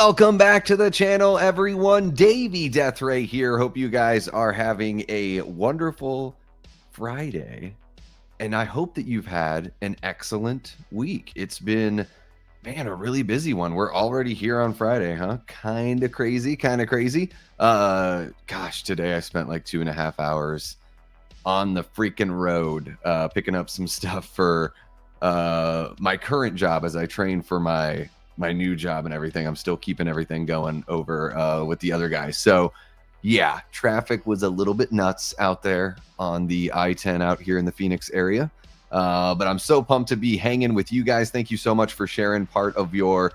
Welcome back to the channel, everyone. Davey Deathray here. Hope you guys are having a wonderful Friday, and I hope that you've had an excellent week. It's been, man, a really busy one. We're already here on Friday, huh? Kind of crazy. Gosh, today I spent like 2.5 hours on the freaking road, picking up some stuff for my current job as I train for my new job and everything. I'm still keeping everything going over with the other guys. So yeah, traffic was a little bit nuts out there on the I-10 out here in the Phoenix area. But I'm so pumped to be hanging with you guys. Thank you so much for sharing part of your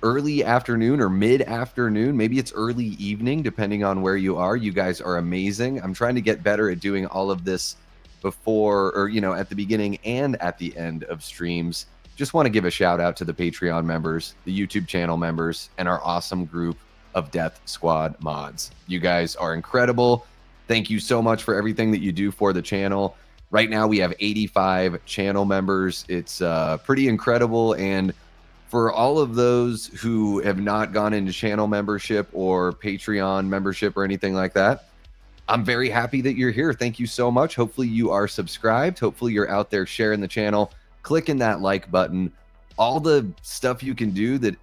early afternoon or mid-afternoon. Maybe it's early evening, depending on where you are. You guys are amazing. I'm trying to get better at doing all of this before, or, you know, at the beginning and at the end of streams. Just want to give a shout out to the Patreon members, the YouTube channel members, and our awesome group of Death Squad mods. You guys are incredible. Thank you so much for everything that you do for the channel. Right now we have 85 channel members. It's pretty incredible. And for all of those who have not gone into channel membership or Patreon membership or anything like that, I'm very happy that you're here. Thank you so much. Hopefully you are subscribed. Hopefully you're out there sharing the channel, clicking that like button, all the stuff you can do that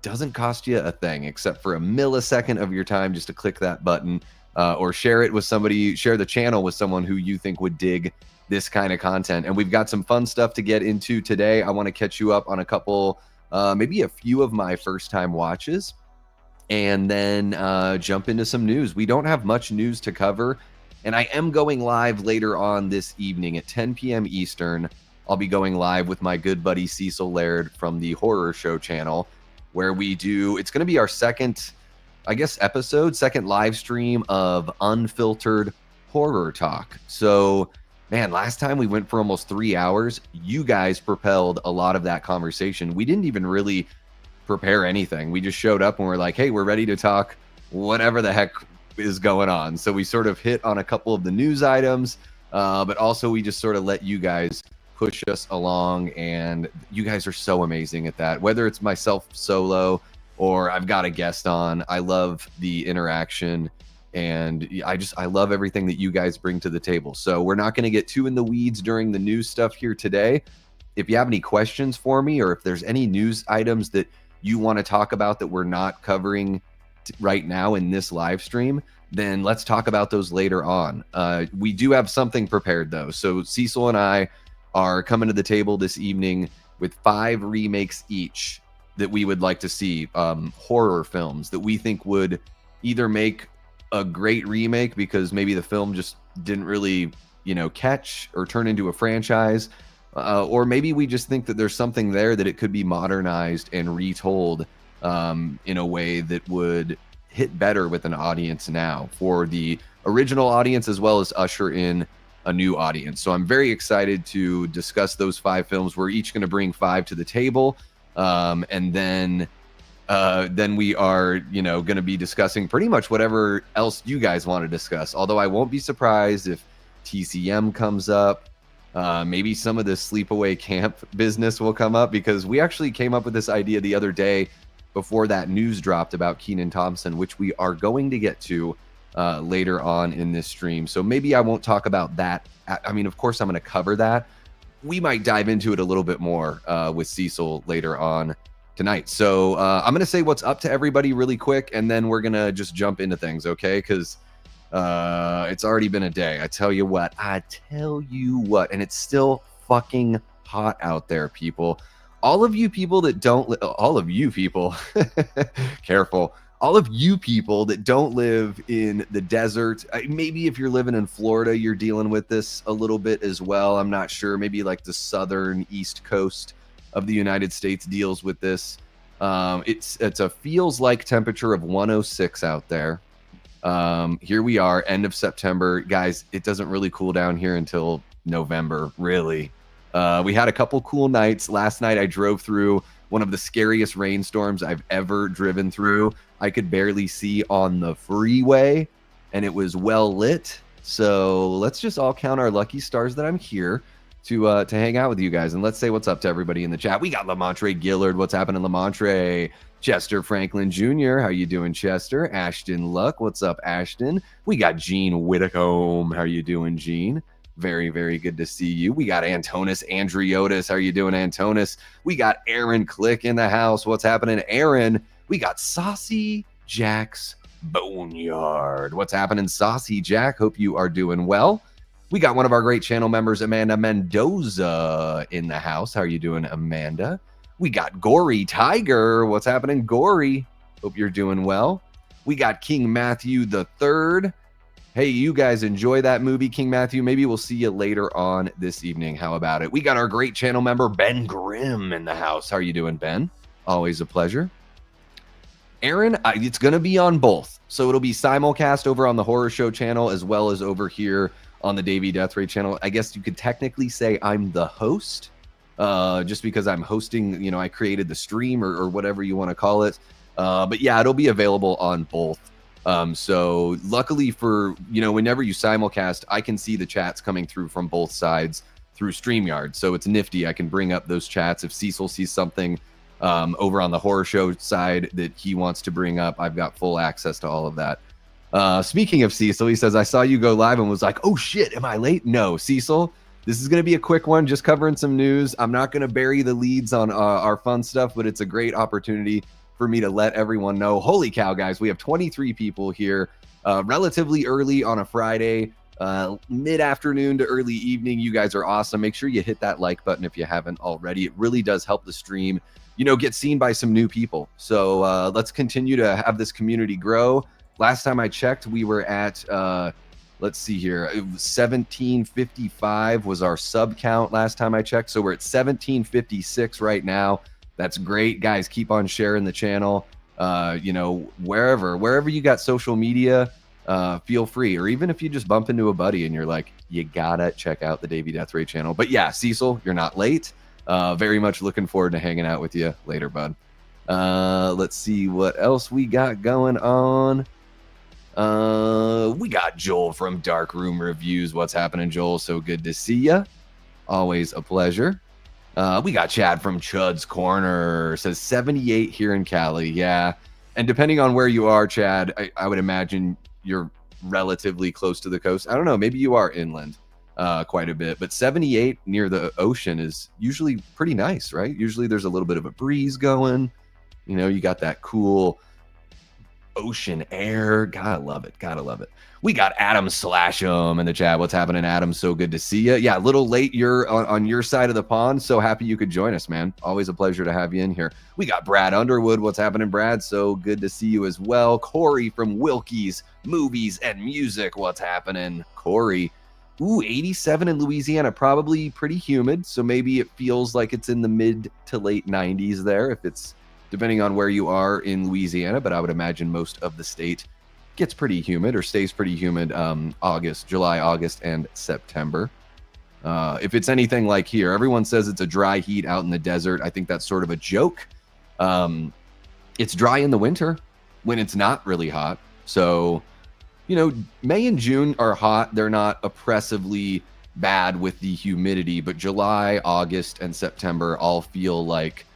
doesn't cost you a thing except for a millisecond of your time just to click that button, or share it with somebody, share the channel with someone who you think would dig this kind of content. And we've got some fun stuff to get into today. I want to catch you up on a couple, maybe a few of my first time watches, and then jump into some news. We don't have much news to cover, and I am going live later on this evening at 10 p.m. Eastern. I'll be going live with my good buddy Cecil Laird from the Horror Show channel, where we do, it's going to be our second, I guess, second live stream of unfiltered horror talk. So, man, last time we went for almost 3 hours. You guys propelled a lot of that conversation. We didn't even really prepare anything. We just showed up and we're like, hey, we're ready to talk whatever the heck is going on. So we sort of hit on a couple of the news items, but also we just sort of let you guys push us along, and you guys are so amazing at that. Whether it's myself solo or I've got a guest on, I love the interaction, and I love everything that you guys bring to the table. So we're not going to get too in the weeds during the news stuff here today. If you have any questions for me, or if there's any news items that you want to talk about that we're not covering right now in this live stream, then let's talk about those later on. We do have something prepared though. So Cecil and I are coming to the table this evening with 5 remakes each that we would like to see, horror films that we think would either make a great remake because maybe the film just didn't really, you know, catch or turn into a franchise, or maybe we just think that there's something there that it could be modernized and retold in a way that would hit better with an audience now, for the original audience as well as usher in a new audience. So I'm very excited to discuss those 5 films. We're each going to bring 5 to the table, and then we are, you know, going to be discussing pretty much whatever else you guys want to discuss. Although I won't be surprised if TCM comes up. Maybe some of this Sleepaway Camp business will come up, because we actually came up with this idea the other day before that news dropped about Kenan Thompson, which we are going to get to later on in this stream. So maybe I won't talk about that. I mean, of course I'm going to cover that. We might dive into it a little bit more with Cecil later on tonight. So I'm going to say what's up to everybody really quick, and then we're going to just jump into things, okay? Because it's already been a day. I tell you what, and it's still fucking hot out there, people. All of you people that don't, careful. All of you people that don't live in the desert, maybe if you're living in Florida, you're dealing with this a little bit as well. I'm not sure. Maybe like the southern east coast of the United States deals with this. It's a feels like temperature of 106 out there. Here we are, end of September. Guys, it doesn't really cool down here until November, really. We had a couple cool nights. Last night I drove through one of the scariest rainstorms I've ever driven through. I could barely see on the freeway, and it was well lit. So let's just all count our lucky stars that I'm here to hang out with you guys. And let's say what's up to everybody in the chat. We got Lamontre Gillard. What's happening, Lamontre? Chester Franklin Jr., how you doing, Chester? Ashton Luck, what's up, Ashton? We got Gene Whitacombe, how you doing, Gene? Very, very good to see you. We got Antonis Andriotis. How are you doing, Antonis? We got Aaron Click in the house. What's happening, Aaron? We got Saucy Jack's Boneyard. What's happening, Saucy Jack? Hope you are doing well. We got one of our great channel members, Amanda Mendoza, in the house. How are you doing, Amanda? We got Gory Tiger. What's happening, Gory? Hope you're doing well. We got King Matthew the Third. Hey, you guys enjoy that movie, King Matthew. Maybe we'll see you later on this evening. How about it? We got our great channel member, Ben Grimm, in the house. How are you doing, Ben? Always a pleasure. Aaron, it's going to be on both. So it'll be simulcast over on the Horror Show channel as well as over here on the Davey Death Ray channel. I guess you could technically say I'm the host, just because I'm hosting, you know, I created the stream or whatever you want to call it. But yeah, it'll be available on both. So luckily for, you know, whenever you simulcast, I can see the chats coming through from both sides through StreamYard. So it's nifty. I can bring up those chats. If Cecil sees something over on the Horror Show side that he wants to bring up, I've got full access to all of that. Speaking of Cecil, he says, I saw you go live and was like, oh shit, am I late? No, Cecil, this is going to be a quick one, just covering some news. I'm not going to bury the leads on our fun stuff, but it's a great opportunity for me to let everyone know. Holy cow, guys, we have 23 people here, relatively early on a Friday, mid-afternoon to early evening. You guys are awesome. Make sure you hit that like button if you haven't already. It really does help the stream, you know, get seen by some new people. So let's continue to have this community grow. Last time I checked, we were at, let's see here, it was 1755 was our sub count last time I checked. So we're at 1756 right now. That's great, guys. Keep on sharing the channel. You know, wherever you got social media, feel free. Or even if you just bump into a buddy and you're like, you gotta check out the Davey Death Ray channel. But yeah, Cecil, you're not late. Very much looking forward to hanging out with you later, bud. Let's see what else we got going on. We got Joel from Dark Room Reviews. What's happening, Joel? So good to see you. Always a pleasure. We got Chad from Chud's Corner. Says 78 here in Cali. Yeah. And depending on where you are, Chad, I would imagine you're relatively close to the coast. I don't know. Maybe you are inland quite a bit. But 78 near the ocean is usually pretty nice, right? Usually there's a little bit of a breeze going. You know, you got that cool ocean air. Gotta love it. Gotta love it. We got Adam Slash'em in the chat. What's happening, Adam? So good to see you. Yeah, a little late. You're on your side of the pond. So happy you could join us, man. Always a pleasure to have you in here. We got Brad Underwood. What's happening, Brad? So good to see you as well. Corey from Wilkie's Movies and Music. What's happening, Corey? Ooh, 87 in Louisiana. Probably pretty humid. So maybe it feels like it's in the mid to late 90s there, if it's depending on where you are in Louisiana. But I would imagine most of the state gets pretty humid or stays pretty humid July, August, and September. If it's anything like here, everyone says it's a dry heat out in the desert. I think that's sort of a joke. It's dry in the winter when it's not really hot. So, you know, May and June are hot. They're not oppressively bad with the humidity, but July, August, and September all feel like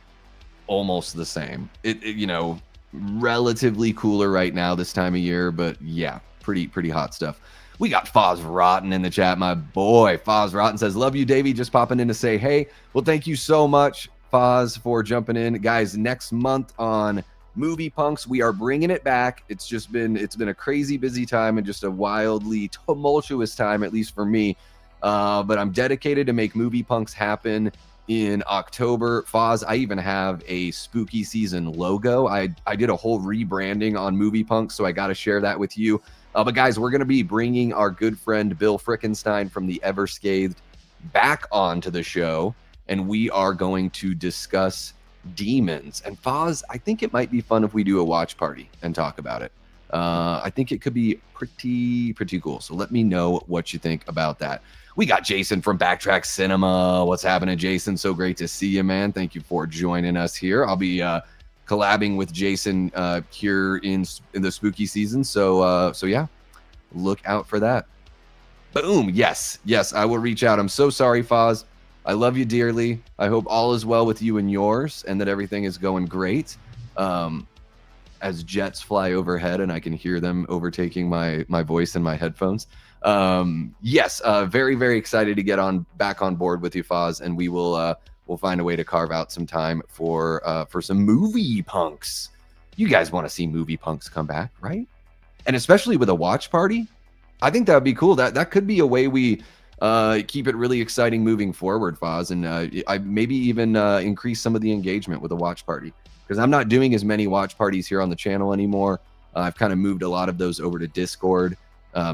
almost the same. You know, relatively cooler right now this time of year, but yeah, pretty hot stuff. We got Foz Rotten in the chat, my boy. Foz Rotten says, love you, Davey. Just popping in to say hey. Well, thank you so much, Foz, for jumping in. Guys, next month on Movie Punks, we are bringing it back. It's been a crazy busy time and just a wildly tumultuous time, at least for me. But I'm dedicated to make Movie Punks happen in October. Foz, I even have a spooky season logo. I did a whole rebranding on Movie Punks, so I got to share that with you. But guys, we're going to be bringing our good friend Bill Frickenstein from the Ever Scathed back onto the show, and we are going to discuss demons. And Foz, I think it might be fun if we do a watch party and talk about it. I think it could be pretty cool. So let me know what you think about that. We got Jason from Backtrack Cinema. What's happening, Jason? So great to see you, man. Thank you for joining us here. I'll be collabing with Jason here in the spooky season. So yeah, look out for that. Boom. Yes, I will reach out. I'm so sorry, Foz. I love you dearly. I hope all is well with you and yours and that everything is going great. as jets fly overhead and I can hear them overtaking my voice in my headphones. Yes, very, very excited to get back on board with you, Foz, and we'll find a way to carve out some time for some movie punks. You guys want to see movie punks come back, right? And especially with a watch party, I think that would be cool. That could be a way we keep it really exciting moving forward, Foz, and I maybe even increase some of the engagement with a watch party, because I'm not doing as many watch parties here on the channel anymore. I've kind of moved a lot of those over to Discord.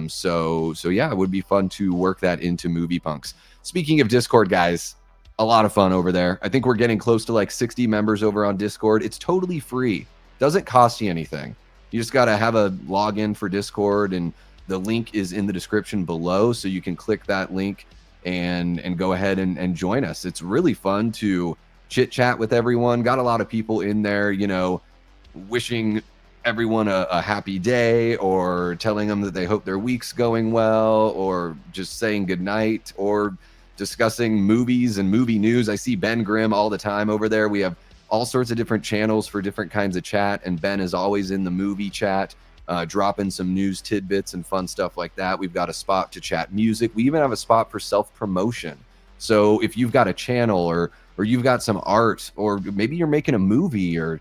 So yeah, it would be fun to work that into movie punks. Speaking of Discord, guys, a lot of fun over there. I think we're getting close to like 60 members over on Discord. It's totally free. Doesn't cost you anything. You just got to have a login for Discord, and the link is in the description below, so you can click that link and go ahead and join us. It's really fun to chit chat with everyone. Got a lot of people in there, you know, wishing everyone a happy day, or telling them that they hope their week's going well, or just saying goodnight, or discussing movies and movie news. I see Ben Grimm all the time over there. We have all sorts of different channels for different kinds of chat, and Ben is always in the movie chat, dropping some news tidbits and fun stuff like that. We've got a spot to chat music. We even have a spot for self-promotion. So if you've got a channel, or you've got some art, or maybe you're making a movie, or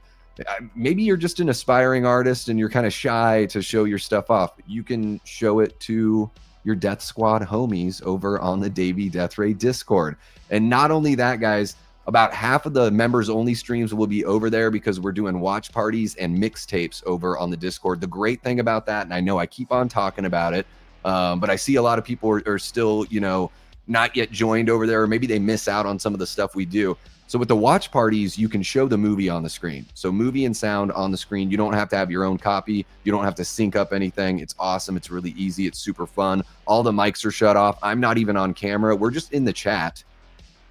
maybe you're just an aspiring artist and you're kind of shy to show your stuff off, you can show it to your Death Squad homies over on the Davey Death Ray Discord. And not only that, guys, about half of the members only streams will be over there, because we're doing watch parties and mixtapes over on the Discord. The great thing about that, and I know I keep on talking about it, but I see a lot of people are still, you know, not yet joined over there, or maybe they miss out on some of the stuff we do. So with the watch parties, you can show the movie on the screen. So movie and sound on the screen. You don't have to have your own copy. You don't have to sync up anything. It's awesome. It's really easy. It's super fun. All the mics are shut off. I'm not even on camera. We're just in the chat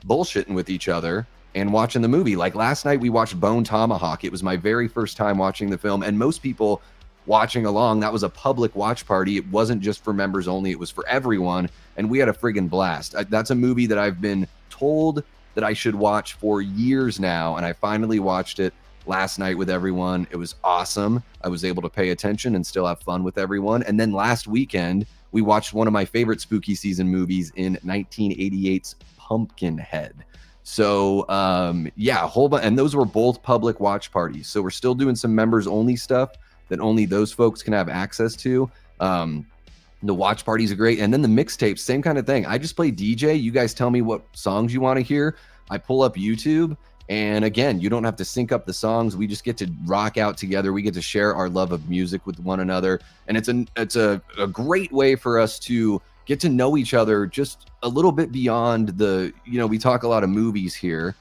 bullshitting with each other and watching the movie. Like last night, we watched Bone Tomahawk. It was my very first time watching the film, and most people watching along, that was a public watch party. It wasn't just for members only. It was for everyone, and we had a friggin' blast. That's a movie that I've been told that I should watch for years now, and I finally watched it last night with everyone. It was awesome. I was able to pay attention and still have fun with everyone. And then last weekend, we watched one of my favorite spooky season movies in 1988's Pumpkinhead. So yeah, a whole bunch, and those were both public watch parties. So we're still doing some members only stuff that only those folks can have access to. The watch parties are great. And then the mixtapes, same kind of thing. I just play DJ. You guys tell me what songs you want to hear. I pull up YouTube. And again, you don't have to sync up the songs. We just get to rock out together. We get to share our love of music with one another. And it's a great way for us to get to know each other just a little bit beyond the, you know, we talk a lot of movies here.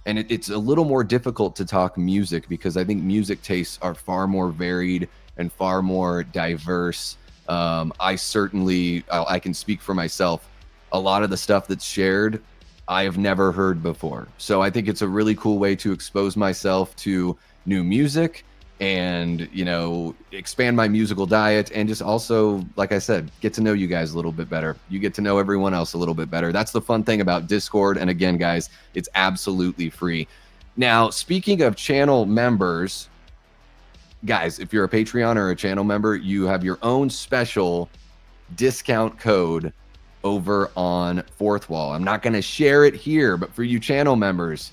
And it's a little more difficult to talk music, because I think music tastes are far more varied and far more diverse. I can speak for myself. A lot of the stuff that's shared, I have never heard before. So I think it's a really cool way to expose myself to new music and, you know, expand my musical diet, and just also, like I said, get to know you guys a little bit better. You get to know everyone else a little bit better. That's the fun thing about Discord. And again, guys, it's absolutely free. Now, speaking of channel members, guys, if you're a Patreon or a channel member, you have your own special discount code over on Fourth Wall. I'm not going to share it here, but for you channel members,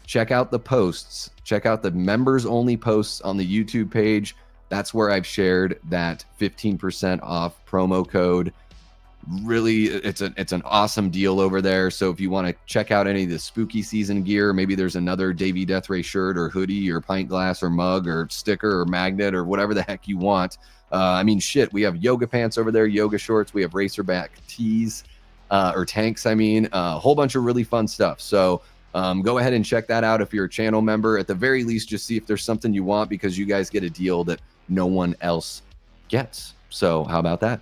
check out the posts. Check out the members only posts on the YouTube page. That's where I've shared that 15% off promo code. Really, it's an awesome deal over there. So if you want to check out any of the spooky season gear, maybe there's another Davey Death Ray shirt or hoodie or pint glass or mug or sticker or magnet or whatever the heck you want. I mean, shit, we have yoga pants over there, yoga shorts. We have racerback tees or tanks. I mean, a whole bunch of really fun stuff. So go ahead and check that out if you're a channel member. At the very least, just see if there's something you want, because you guys get a deal that no one else gets. So how about that?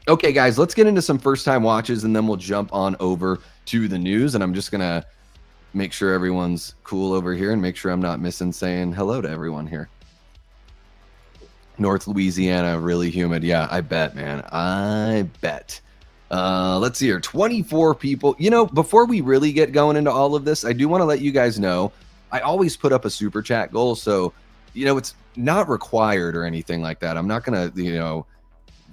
Okay, guys, let's get into some first-time watches, and then we'll jump on over to the news. And I'm just going to make sure everyone's cool over here and make sure I'm not missing saying hello to everyone here. North Louisiana, really humid. Yeah, I bet, man. I bet. Let's see here. 24 people. You know, before we really get going into all of this, I do want to let you guys know, I always put up a super chat goal. So it's not required or anything like that. I'm not going to,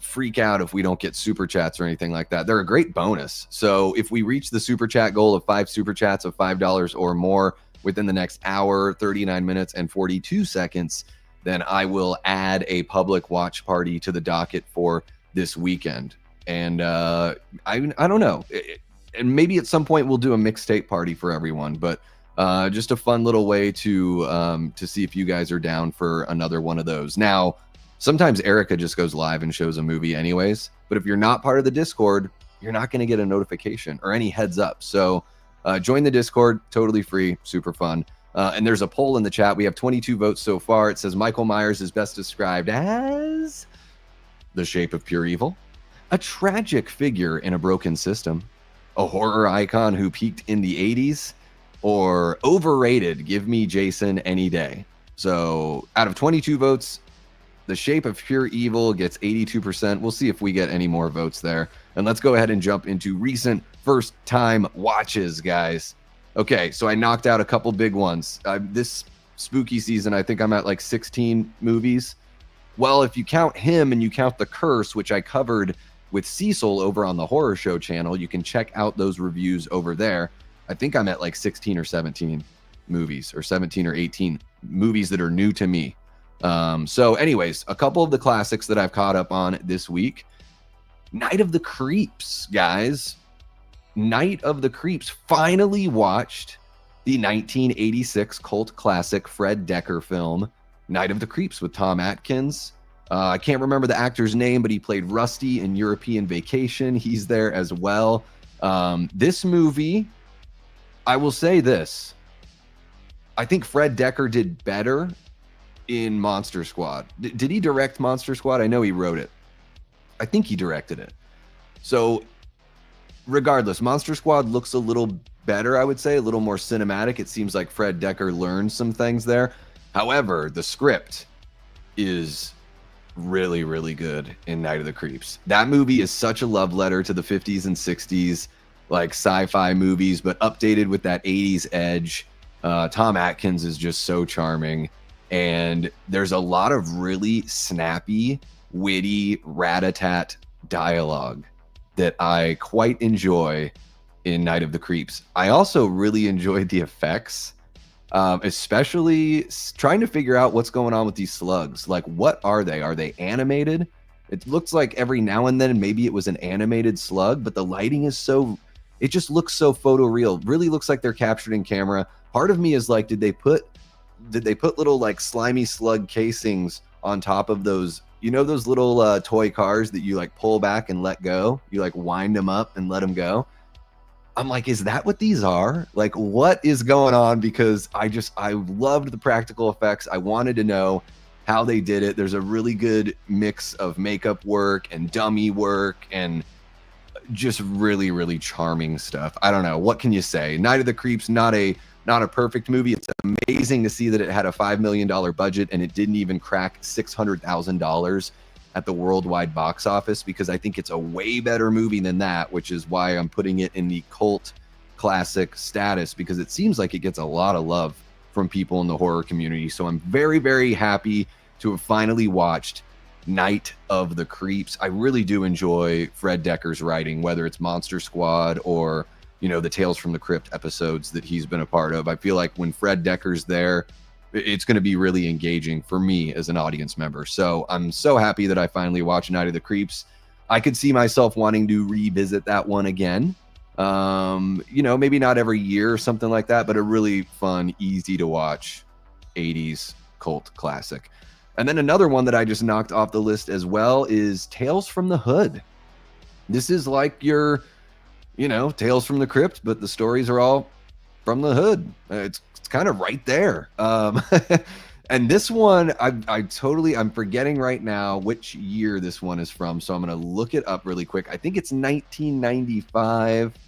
freak out if we don't get super chats or anything like that. They're a great bonus. So if we reach the super chat goal of 5 super chats of $5 or more within the next hour, 39 minutes and 42 seconds, then I will add a public watch party to the docket for this weekend. And I don't know. And maybe at some point we'll do a mixtape party for everyone, but just a fun little way to see if you guys are down for another one of those. Now, sometimes Erica just goes live and shows a movie anyways, but if you're not part of the Discord, you're not going to get a notification or any heads up. So join the Discord, totally free, super fun. And there's a poll in the chat. We have 22 votes so far. It says Michael Myers is best described as the shape of pure evil, a tragic figure in a broken system, a horror icon who peaked in the 80s, or overrated, give me Jason any day. So out of 22 votes, the shape of pure evil gets 82%. We'll see if we get any more votes there. And let's go ahead and jump into recent first time watches, guys. Okay, so I knocked out a couple big ones. This spooky season, I think I'm at like 16 movies. Well, if you count him and you count The Curse, which I covered with Cecil over on the Horror Show channel, you can check out those reviews over there. I think I'm at like 16 or 17 movies, or 17 or 18 movies that are new to me. So anyways, a couple of the classics that I've caught up on this week. Night of the Creeps, guys. Night of the Creeps. Finally watched the 1986 cult classic Fred Dekker film, Night of the Creeps, with Tom Atkins. I can't remember the actor's name, but he played Rusty in European Vacation. He's there as well. This movie, I will say this. I think Fred Dekker did better in Monster Squad. Did he direct Monster Squad? I know he wrote it. I think he directed it. So regardless, Monster Squad looks a little better, I would say, a little more cinematic. It seems like Fred Dekker learned some things there. However, the script is really, really good in Night of the Creeps. That movie is such a love letter to the 50s and 60s, like sci-fi movies, but updated with that 80s edge. Tom Atkins is just so charming. And there's a lot of really snappy, witty, rat-a-tat dialogue that I quite enjoy in Night of the Creeps. I also really enjoyed the effects, especially trying to figure out what's going on with these slugs. Like, what are they? Are they animated? It looks like every now and then maybe it was an animated slug, but the lighting is it just looks so photoreal. Really looks like they're captured in camera. Part of me is like, did they put little like slimy slug casings on top of those, those little toy cars that you like pull back and let go? You like wind them up and let them go. I'm like, is that what these are? Like, what is going on? Because I loved the practical effects. I wanted to know how they did it. There's a really good mix of makeup work and dummy work and just really, really charming stuff. I don't know. What can you say? Night of the Creeps, not a perfect movie. It's amazing to see that it had a $5 million budget and it didn't even crack $600,000 at the worldwide box office, because I think it's a way better movie than that, which is why I'm putting it in the cult classic status, because it seems like it gets a lot of love from people in the horror community. So I'm very, very happy to have finally watched Night of the Creeps. I really do enjoy Fred Dekker's writing, whether it's Monster Squad or the Tales from the Crypt episodes that he's been a part of. I feel like when Fred Dekker's there, it's going to be really engaging for me as an audience member. So I'm so happy that I finally watched Night of the Creeps. I could see myself wanting to revisit that one again. Maybe not every year or something like that, but a really fun, easy to watch 80s cult classic. And then another one that I just knocked off the list as well is Tales from the Hood. This is like your Tales from the Crypt, but the stories are all from the hood. It's kind of right there. And this one, I'm forgetting right now which year this one is from, so I'm going to look it up really quick. I think it's 1995.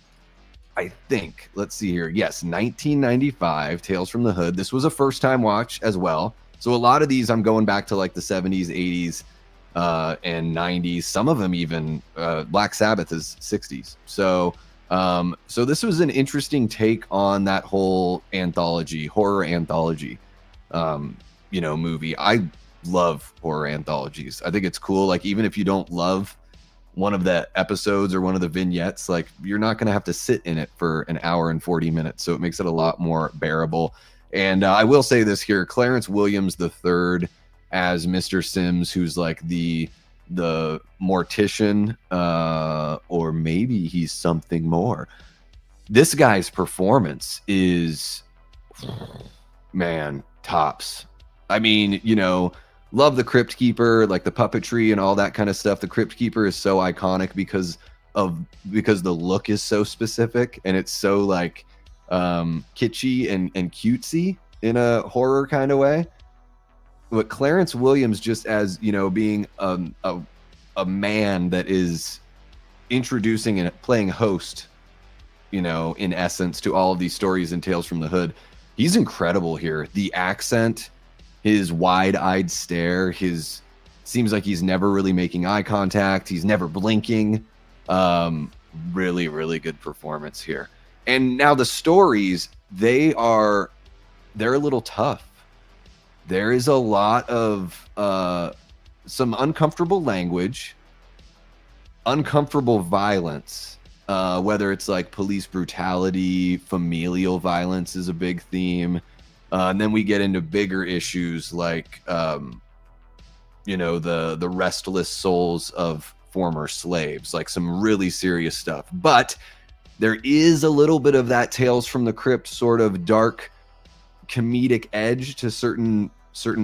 I think. Let's see here. Yes, 1995, Tales from the Hood. This was a first-time watch as well. So a lot of these I'm going back to like the 70s, 80s, and 90s. Some of them even Black Sabbath is 60s. So this was an interesting take on that whole anthology, horror anthology. movie. I love horror anthologies. I think it's cool. Like, even if you don't love one of the episodes or one of the vignettes, like, you're not going to have to sit in it for an hour and 40 minutes. So it makes it a lot more bearable. And I will say this here, Clarence Williams III as Mr. Sims, who's like the mortician, or maybe he's something more. This guy's performance is, man, tops. I mean, love the Crypt Keeper, like the puppetry and all that kind of stuff. The Crypt Keeper is so iconic because the look is so specific, and it's so like kitschy and cutesy in a horror kind of way. But Clarence Williams, just as being a man that is introducing and playing host, in essence, to all of these stories and tales from the hood, he's incredible here. The accent, his wide-eyed stare, seems like he's never really making eye contact. He's never blinking. Really, really good performance here. And now the stories, they're a little tough. There is a lot of some uncomfortable language, uncomfortable violence, whether it's like police brutality, familial violence is a big theme. And then we get into bigger issues like, the restless souls of former slaves, like some really serious stuff. But there is a little bit of that Tales from the Crypt sort of dark comedic edge to certain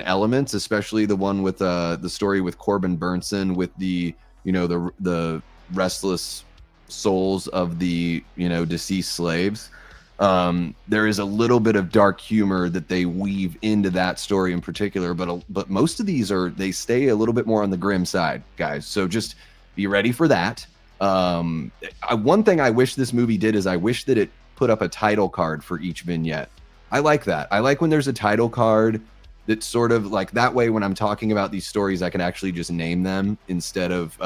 elements, especially the one with the story with Corbin Burnson with the restless souls of the deceased slaves. There is a little bit of dark humor that they weave into that story in particular, but most of these they stay a little bit more on the grim side, guys. So just be ready for that. One thing I wish this movie did is I wish that it put up a title card for each vignette. I like that. I like when there's a title card that's sort of like that way. When I'm talking about these stories, I can actually just name them instead of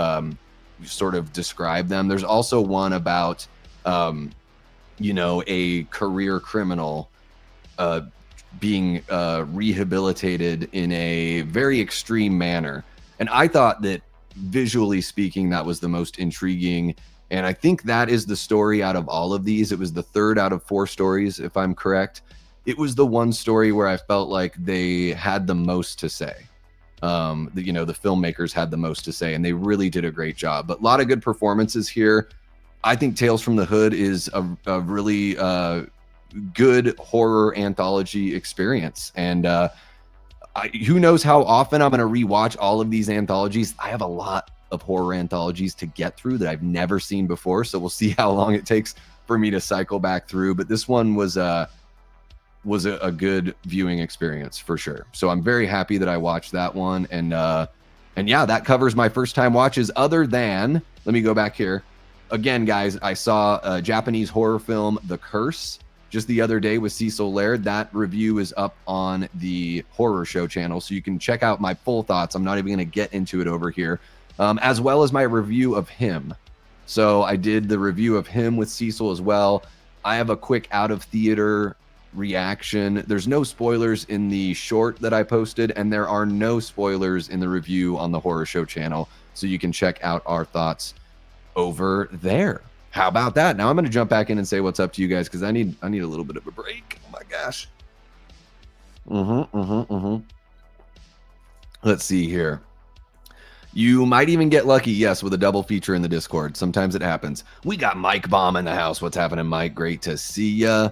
sort of describe them. There's also one about a career criminal being rehabilitated in a very extreme manner. And I thought that visually speaking, that was the most intriguing. And I think that is the story out of all of these. It was the third out of 4 stories, if I'm correct. It was the one story where I felt like they had the most to say. The filmmakers had the most to say, and they really did a great job. But a lot of good performances here. I think Tales from the Hood is a really good horror anthology experience. And who knows how often I'm going to rewatch all of these anthologies. I have a lot of horror anthologies to get through that I've never seen before. So we'll see how long it takes for me to cycle back through. But this one was a good viewing experience for sure. So I'm very happy that I watched that one. And yeah, that covers my first time watches, other than, let me go back here. Again, guys, I saw a Japanese horror film, The Curse, just the other day with Cecil Laird. That review is up on the Horror Show channel, so you can check out my full thoughts. I'm not even going to get into it over here, as well as my review of Him. So I did the review of Him with Cecil as well. I have a quick out of theater reaction. There's no spoilers in the short that I posted, and there are no spoilers in the review on the Horror Show channel, so you can check out our thoughts over there. How about that? Now I'm going to jump back in and say what's up to you guys, because I need a little bit of a break. Oh my gosh. Let's see here. You might even get lucky, yes, with a double feature in the Discord. Sometimes it happens. We got Mike Baum in the house. What's happening, Mike? Great to see ya.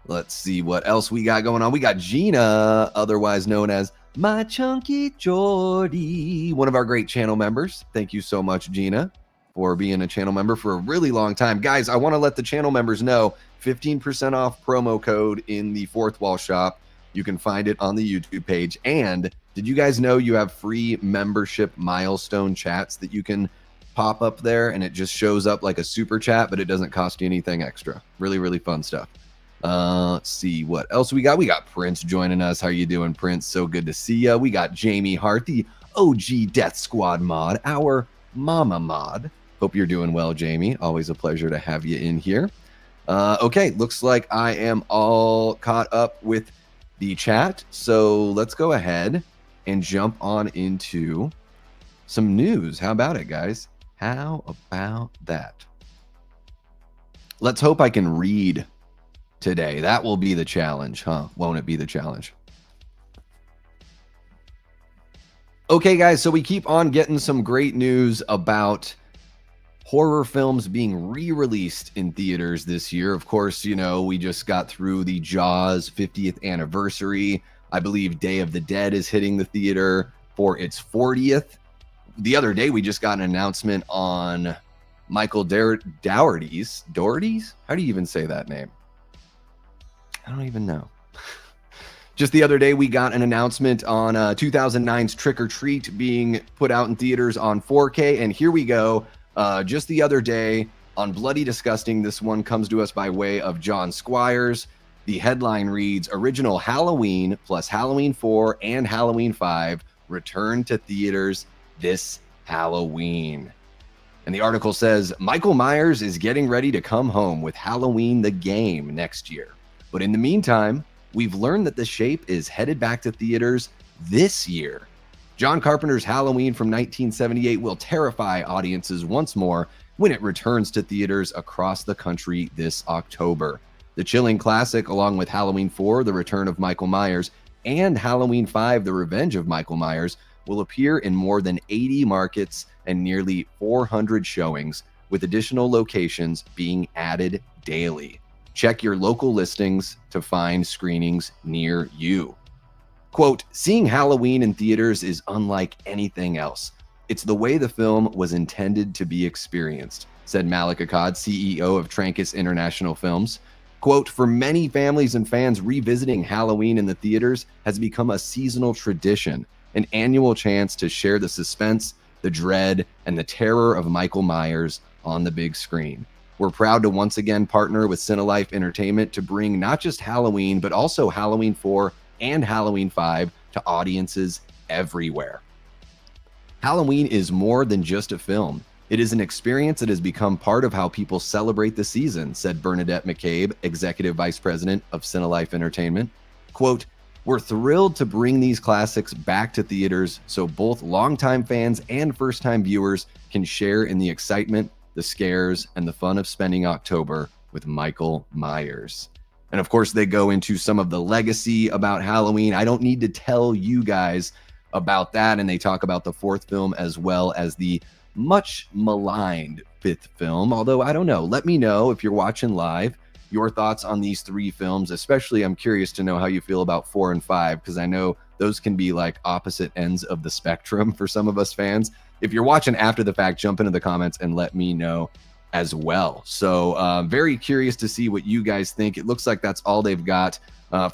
Let's see what else we got going on. We got Gina, otherwise known as My Chunky Jordy, one of our great channel members. Thank you so much, Gina, for being a channel member for a really long time. Guys, I want to let the channel members know, 15% off promo code in the Fourth Wall shop. You can find it on the YouTube page. And did you guys know you have free membership milestone chats that you can pop up there, and it just shows up like a super chat, but it doesn't cost you anything extra. Really, really fun stuff. Let's see what else we got. We got Prince joining us. How you doing, Prince? So good to see you. We got Jamie Hart, the OG Death Squad mod, our mama mod. Hope you're doing well, Jamie. Always a pleasure to have you in here. Okay, looks like I am all caught up with the chat. So let's go ahead and jump on into some news. How about it, guys? How about that? Let's hope I can read today. That will be the challenge, huh? Won't it be the challenge? Okay, guys, so we keep on getting some great news about horror films being re-released in theaters this year. Of course, you know, we just got through the Jaws 50th anniversary. I believe Day of the Dead is hitting the theater for its 40th. The other day, we just got an announcement on Michael Dougherty's. Dougherty's? How do you even say that name? I don't even know. Just the other day, we got an announcement on 2009's Trick or Treat being put out in theaters on 4K. And here we go. Just the other day on Bloody Disgusting, this one comes to us by way of John Squires. The headline reads, Original Halloween plus Halloween 4 and Halloween 5 return to theaters this Halloween. And the article says, Michael Myers is getting ready to come home with Halloween the Game next year. But in the meantime, we've learned that The Shape is headed back to theaters this year. John Carpenter's Halloween from 1978 will terrify audiences once more when it returns to theaters across the country this October. The chilling classic, along with Halloween 4, The Return of Michael Myers, and Halloween 5, The Revenge of Michael Myers, will appear in more than 80 markets and nearly 400 showings, with additional locations being added daily. Check your local listings to find screenings near you. Quote, seeing Halloween in theaters is unlike anything else. It's the way the film was intended to be experienced, said Malik Akkad, CEO of Trancas International Films. Quote, for many families and fans, revisiting Halloween in the theaters has become a seasonal tradition, an annual chance to share the suspense, the dread, and the terror of Michael Myers on the big screen. We're proud to once again partner with Cinelife Entertainment to bring not just Halloween, but also Halloween 4 and Halloween 5 to audiences everywhere. Halloween is more than just a film. It is an experience that has become part of how people celebrate the season, said Bernadette McCabe, Executive Vice President of Cinelife Entertainment. Quote, we're thrilled to bring these classics back to theaters so both longtime fans and first-time viewers can share in the excitement, the scares, and the fun of spending October with Michael Myers. And of course, they go into some of the legacy about Halloween. I don't need to tell you guys about that. And they talk about the fourth film as well as the much maligned fifth film. Although, I don't know. Let me know if you're watching live your thoughts on these three films. Especially, I'm curious to know how you feel about 4 and 5, because I know those can be like opposite ends of the spectrum for some of us fans. If you're watching after the fact, jump into the comments and let me know as well. So very curious to see what you guys think. It looks like that's all they've got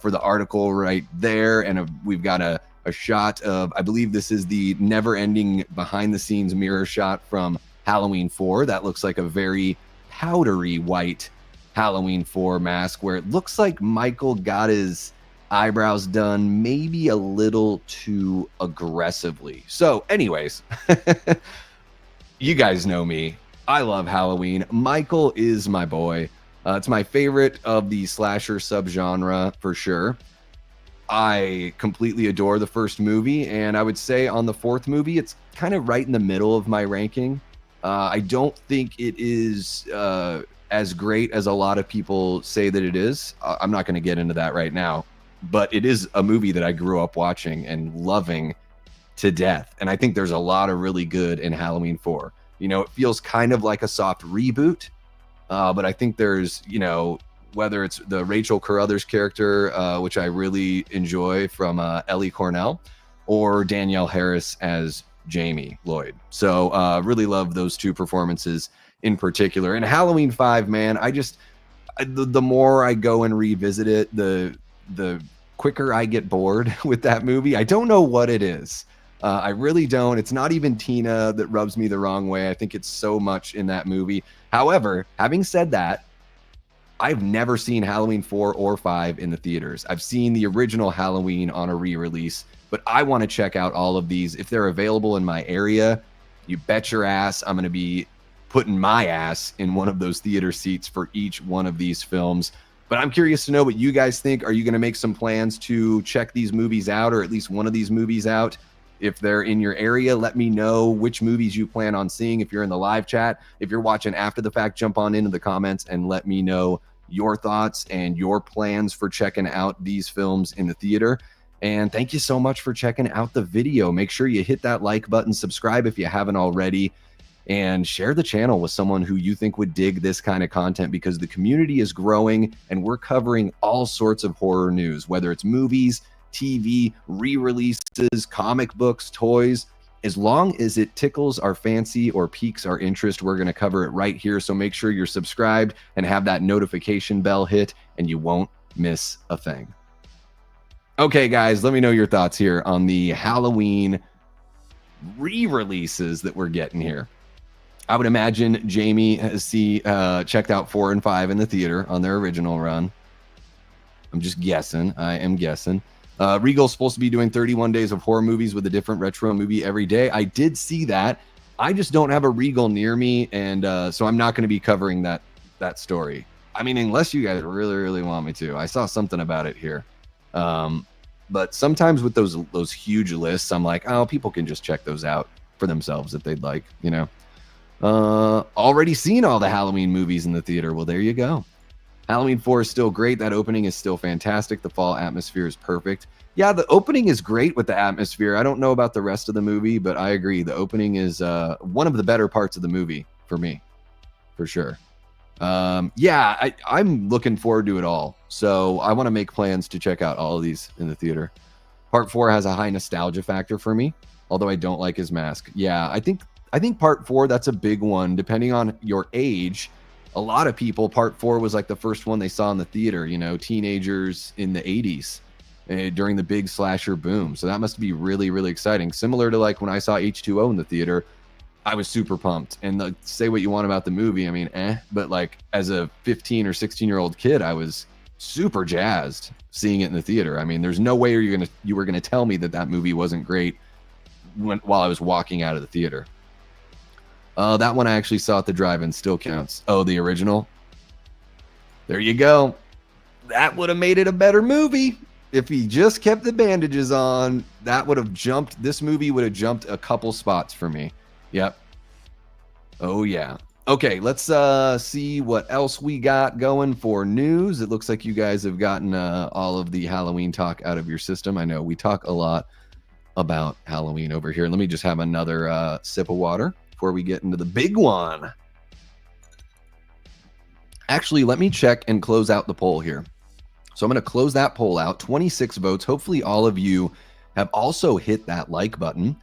for the article right there. And we've got a shot of, I believe this is the never-ending behind-the-scenes mirror shot from Halloween 4. That looks like a very powdery white Halloween 4 mask, where it looks like Michael got his eyebrows done maybe a little too aggressively. So anyways, you guys know me. I love Halloween. Michael is my boy. It's my favorite of the slasher subgenre for sure. I completely adore the first movie, and I would say on the fourth movie, it's kind of right in the middle of my ranking. I don't think it is as great as a lot of people say that it is. I'm not going to get into that right now, but it is a movie that I grew up watching and loving to death. And I think there's a lot of really good in Halloween 4. You know, it feels kind of like a soft reboot, but I think there's, you know, whether it's the Rachel Carruthers character, which I really enjoy from Ellie Cornell, or Danielle Harris as Jamie Lloyd. So really love those two performances in particular. And Halloween 5, man, the more I go and revisit it, the quicker I get bored with that movie. I don't know what it is. I really don't. It's not even Tina that rubs me the wrong way. I think it's so much in that movie. However, having said that, I've never seen Halloween 4 or 5 in the theaters. I've seen the original Halloween on a re-release, but I want to check out all of these. If they're available in my area, you bet your ass I'm going to be putting my ass in one of those theater seats for each one of these films. But I'm curious to know what you guys think. Are you going to make some plans to check these movies out, or at least one of these movies out? If they're in your area, let me know which movies you plan on seeing. If you're in the live chat, if you're watching after the fact, jump on into the comments and let me know your thoughts and your plans for checking out these films in the theater. And thank you so much for checking out the video. Make sure you hit that like button, subscribe if you haven't already, and share the channel with someone who you think would dig this kind of content, because the community is growing and we're covering all sorts of horror news, whether it's movies, TV, re-releases, comic books, toys. As long as it tickles our fancy or piques our interest, we're going to cover it right here. So make sure you're subscribed and have that notification bell hit, and you won't miss a thing. Okay, guys, let me know your thoughts here on the Halloween re-releases that we're getting here. I would imagine Jamie has checked out 4 and 5 in the theater on their original run. I'm just guessing. I am guessing. Regal's supposed to be doing 31 days of horror movies with a different retro movie every day. I did see that. I just don't have a Regal near me, and so I'm not going to be covering that story. I mean, unless you guys really, really want me to. I saw something about it here. But sometimes with those huge lists, I'm like, oh, people can just check those out for themselves if they'd like, you know. Already seen all the Halloween movies in the theater. Well, there you go. Halloween 4 is still great. That opening is still fantastic. The fall atmosphere is perfect. Yeah, the opening is great with the atmosphere. I don't know about the rest of the movie, but I agree. The opening is one of the better parts of the movie for me, for sure. Yeah, I'm looking forward to it all. So I want to make plans to check out all of these in the theater. Part 4 has a high nostalgia factor for me, although I don't like his mask. Yeah, I think Part 4, that's a big one. Depending on your age, a lot of people, Part 4 was like the first one they saw in the theater, you know, teenagers in the 80s during the big slasher boom. So that must be really, really exciting. Similar to like when I saw H2O in the theater, I was super pumped. And say what you want about the movie, I mean, but like as a 15 or 16-year-old kid, I was super jazzed seeing it in the theater. I mean, there's no way you were gonna tell me that movie wasn't great while I was walking out of the theater. That one I actually saw at the drive-in, still counts. Oh, the original? There you go. That would have made it a better movie. If he just kept the bandages on, that would have jumped. This movie would have jumped a couple spots for me. Yep. Oh, yeah. Okay, let's see what else we got going for news. It looks like you guys have gotten all of the Halloween talk out of your system. I know we talk a lot about Halloween over here. Let me just have another sip of water before we get into the big one. Actually, let me check and close out the poll here. So I'm going to close that poll out. 26 votes. Hopefully all of you have also hit that like button.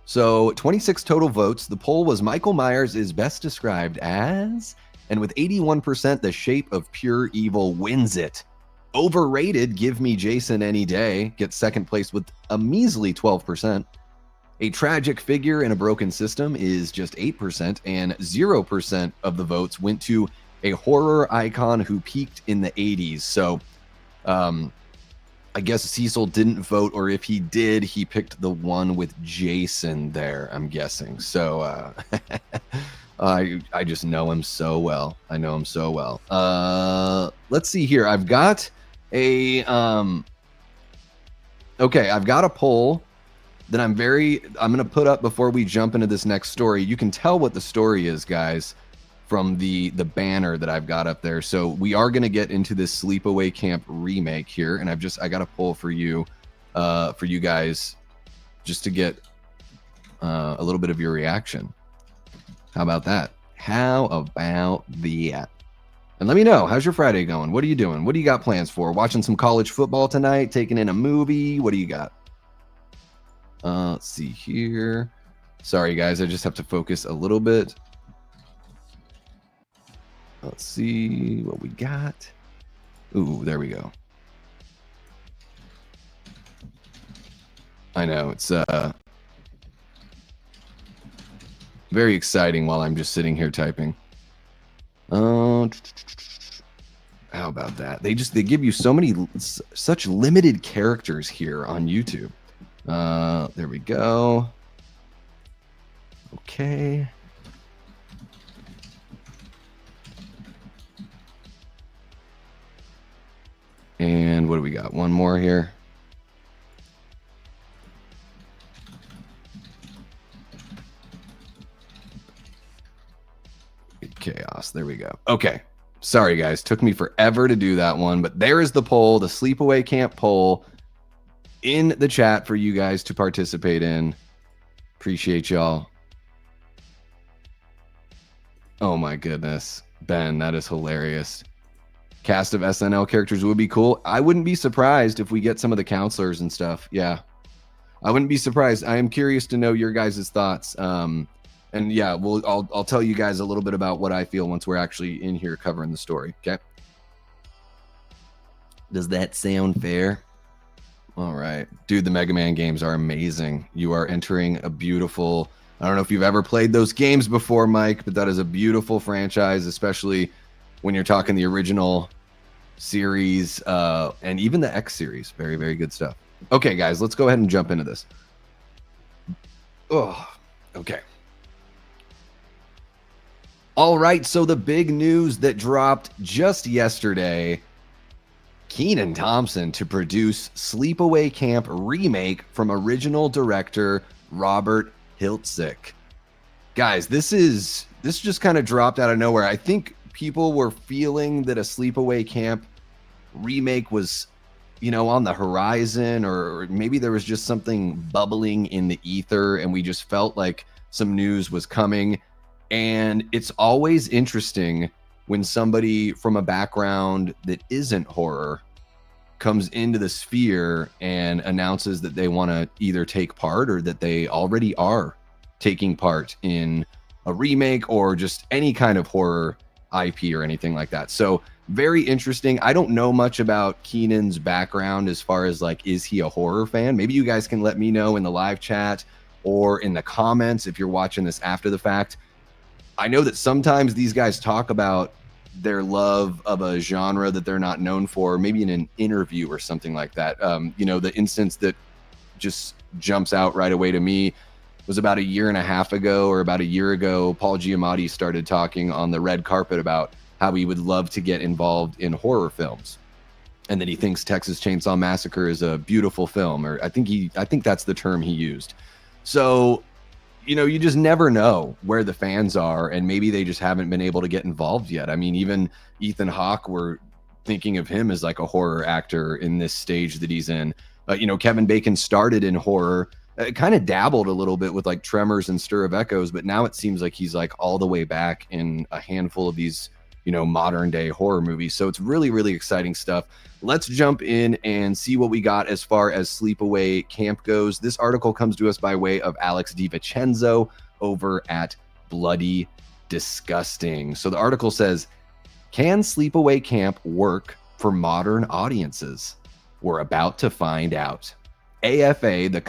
So 26 total votes. The poll was Michael Myers is best described as, and with 81%, the shape of pure evil wins it. Overrated, give me Jason any day, gets second place with a measly 12%. A tragic figure in a broken system is just 8%, and 0% of the votes went to a horror icon who peaked in the 80s. So I guess Cecil didn't vote, or if he did, he picked the one with Jason there, I'm guessing. So I just know him so well. I know him so well. Let's see here. I've got a okay, I've got a poll that I'm going to put up before we jump into this next story. You can tell what the story is, guys, from the banner that I've got up there. So we are going to get into this Sleepaway Camp remake here, and I got a poll for you guys just to get a little bit of your reaction. How about that? How about that? And let me know, how's your Friday going? What are you doing? What do you got plans for? Watching some college football tonight? Taking in a movie? What do you got? Let's see here. Sorry, guys, I just have to focus a little bit. Let's see what we got. Ooh, there we go. I know, it's very exciting while I'm just sitting here typing. How about that? They give you such limited characters here on YouTube. There we go. Okay. What do we got? One more here. Chaos. There we go. Okay. Sorry, guys. Took me forever to do that one, but there is the poll, the Sleepaway Camp poll in the chat for you guys to participate in. Appreciate y'all. Oh my goodness. Ben, that is hilarious. Cast of SNL characters would be cool. I wouldn't be surprised if we get some of the counselors and stuff. Yeah. I wouldn't be surprised. I am curious to know your guys' thoughts. And yeah, I'll tell you guys a little bit about what I feel once we're actually in here covering the story. Okay. Does that sound fair? All right. Dude, the Mega Man games are amazing. You are entering a beautiful, I don't know if you've ever played those games before, Mike, but that is a beautiful franchise, especially when you're talking the original series and even the X series. Very, very good stuff. Okay, guys, let's go ahead and jump into this. Oh, okay. All right, so the big news that dropped just yesterday, Kenan Thompson to produce Sleepaway Camp remake from original director Robert Hiltzik. Guys, this just kind of dropped out of nowhere. I think people were feeling that a Sleepaway Camp remake was, on the horizon, or maybe there was just something bubbling in the ether and we just felt like some news was coming. And it's always interesting when somebody from a background that isn't horror comes into the sphere and announces that they want to either take part or that they already are taking part in a remake or just any kind of horror IP or anything like that. So very interesting. I don't know much about Kenan's background as far as like, is he a horror fan? Maybe you guys can let me know in the live chat or in the comments if you're watching this after the fact. I know that sometimes these guys talk about their love of a genre that they're not known for, maybe in an interview or something like that. The instance that just jumps out right away to me was about a year and a half ago or about a year ago. Paul Giamatti started talking on the red carpet about how he would love to get involved in horror films and that he thinks Texas Chainsaw Massacre is a beautiful film, or I think that's the term he used. So you just never know where the fans are, and maybe they just haven't been able to get involved yet. I mean, even Ethan Hawke, we're thinking of him as like a horror actor in this stage that he's in. Kevin Bacon started in horror, kind of dabbled a little bit with like Tremors and Stir of Echoes, but now it seems like he's like all the way back in a handful of these, modern day horror movies. So it's really, really exciting stuff. Let's jump in and see what we got as far as Sleepaway Camp goes. This article comes to us by way of Alex DiVincenzo over at Bloody Disgusting. So the article says, can Sleepaway Camp work for modern audiences? We're about to find out. AFA, the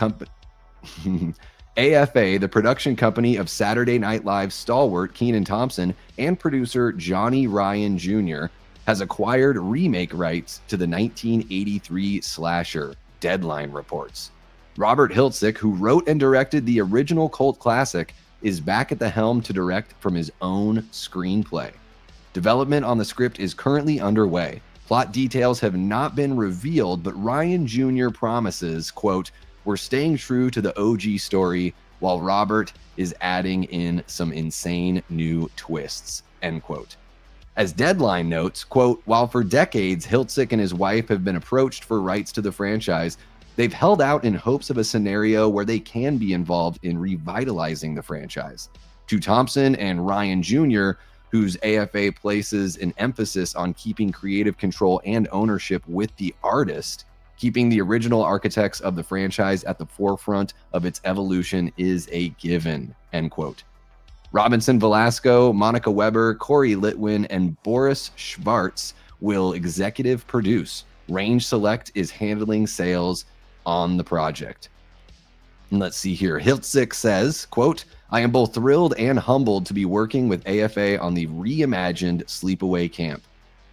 production company of Saturday Night Live stalwart Kenan Thompson and producer Johnny Ryan Jr., has acquired remake rights to the 1983 slasher, Deadline reports. Robert Hiltzik, who wrote and directed the original cult classic, is back at the helm to direct from his own screenplay. Development on the script is currently underway. Plot details have not been revealed, but Ryan Jr. promises, quote, "We're staying true to the OG story while Robert is adding in some insane new twists," end quote. As Deadline notes, quote, "While for decades Hiltzik and his wife have been approached for rights to the franchise, they've held out in hopes of a scenario where they can be involved in revitalizing the franchise." To Thompson and Ryan Jr., whose AFA places an emphasis on keeping creative control and ownership with the artist, keeping the original architects of the franchise at the forefront of its evolution is a given, end quote. Robinson Velasco, Monica Weber, Corey Litwin, and Boris Schwartz will executive produce. Range Select is handling sales on the project. And let's see here. Hiltzik says, quote, "I am both thrilled and humbled to be working with AFA on the reimagined Sleepaway Camp.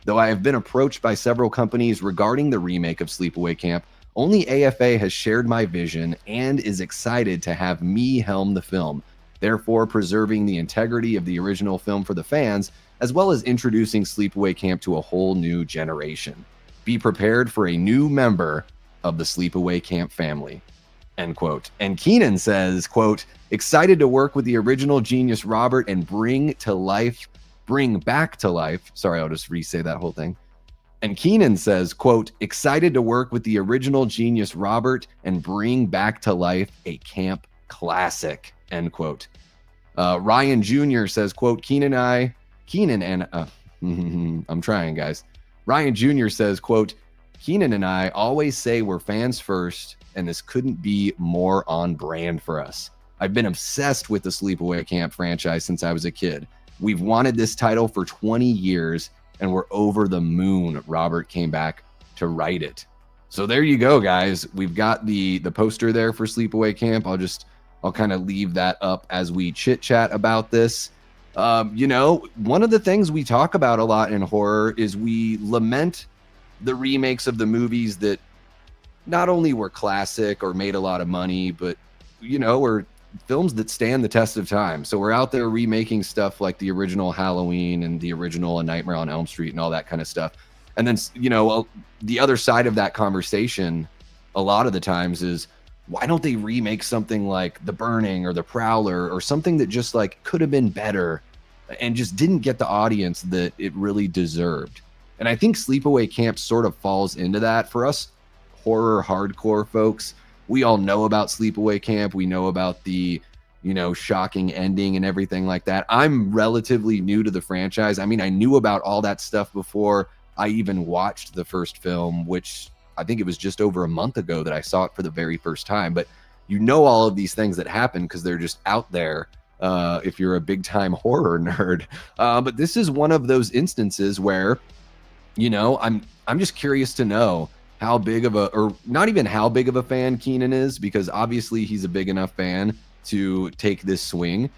Though I have been approached by several companies regarding the remake of Sleepaway Camp, only AFA has shared my vision and is excited to have me helm the film, therefore preserving the integrity of the original film for the fans, as well as introducing Sleepaway Camp to a whole new generation. Be prepared for a new member of the Sleepaway Camp family, end quote. And Kenan says, quote, excited to work with the original genius Robert and bring back to life. Sorry, I'll just re-say that whole thing. And Kenan says, quote, excited to work with the original genius Robert and bring back to life a camp classic, end quote. Ryan Jr. says, quote, I'm trying, guys. Ryan Jr. says, quote, Kenan and I always say we're fans first, and this couldn't be more on brand for us. I've been obsessed with the Sleepaway Camp franchise since I was a kid. We've wanted this title for 20 years, and we're over the moon Robert came back to write it. So there you go, guys. We've got the poster there for Sleepaway Camp. I'll kind of leave that up as we chit chat about this. You know, one of the things we talk about a lot in horror is we lament the remakes of the movies that not only were classic or made a lot of money, but, you know, were films that stand the test of time. So we're out there remaking stuff like the original Halloween and the original A Nightmare on Elm Street and all that kind of stuff. And then, you know, the other side of that conversation a lot of the times is, why don't they remake something like The Burning or The Prowler or something that just like could have been better and just didn't get the audience that it really deserved? And I think Sleepaway Camp sort of falls into that. For us horror hardcore folks, we all know about Sleepaway Camp. We know about the, you know, shocking ending and everything like that. I'm relatively new to the franchise. I mean, I knew about all that stuff before I even watched the first film, which I think it was just over a month ago that I saw it for the very first time. But you know all of these things that happen because they're just out there if you're a big time horror nerd. But this is one of those instances where, you know, I'm just curious to know how big of or not even how big of a fan Kenan is, because obviously he's a big enough fan to take this swing,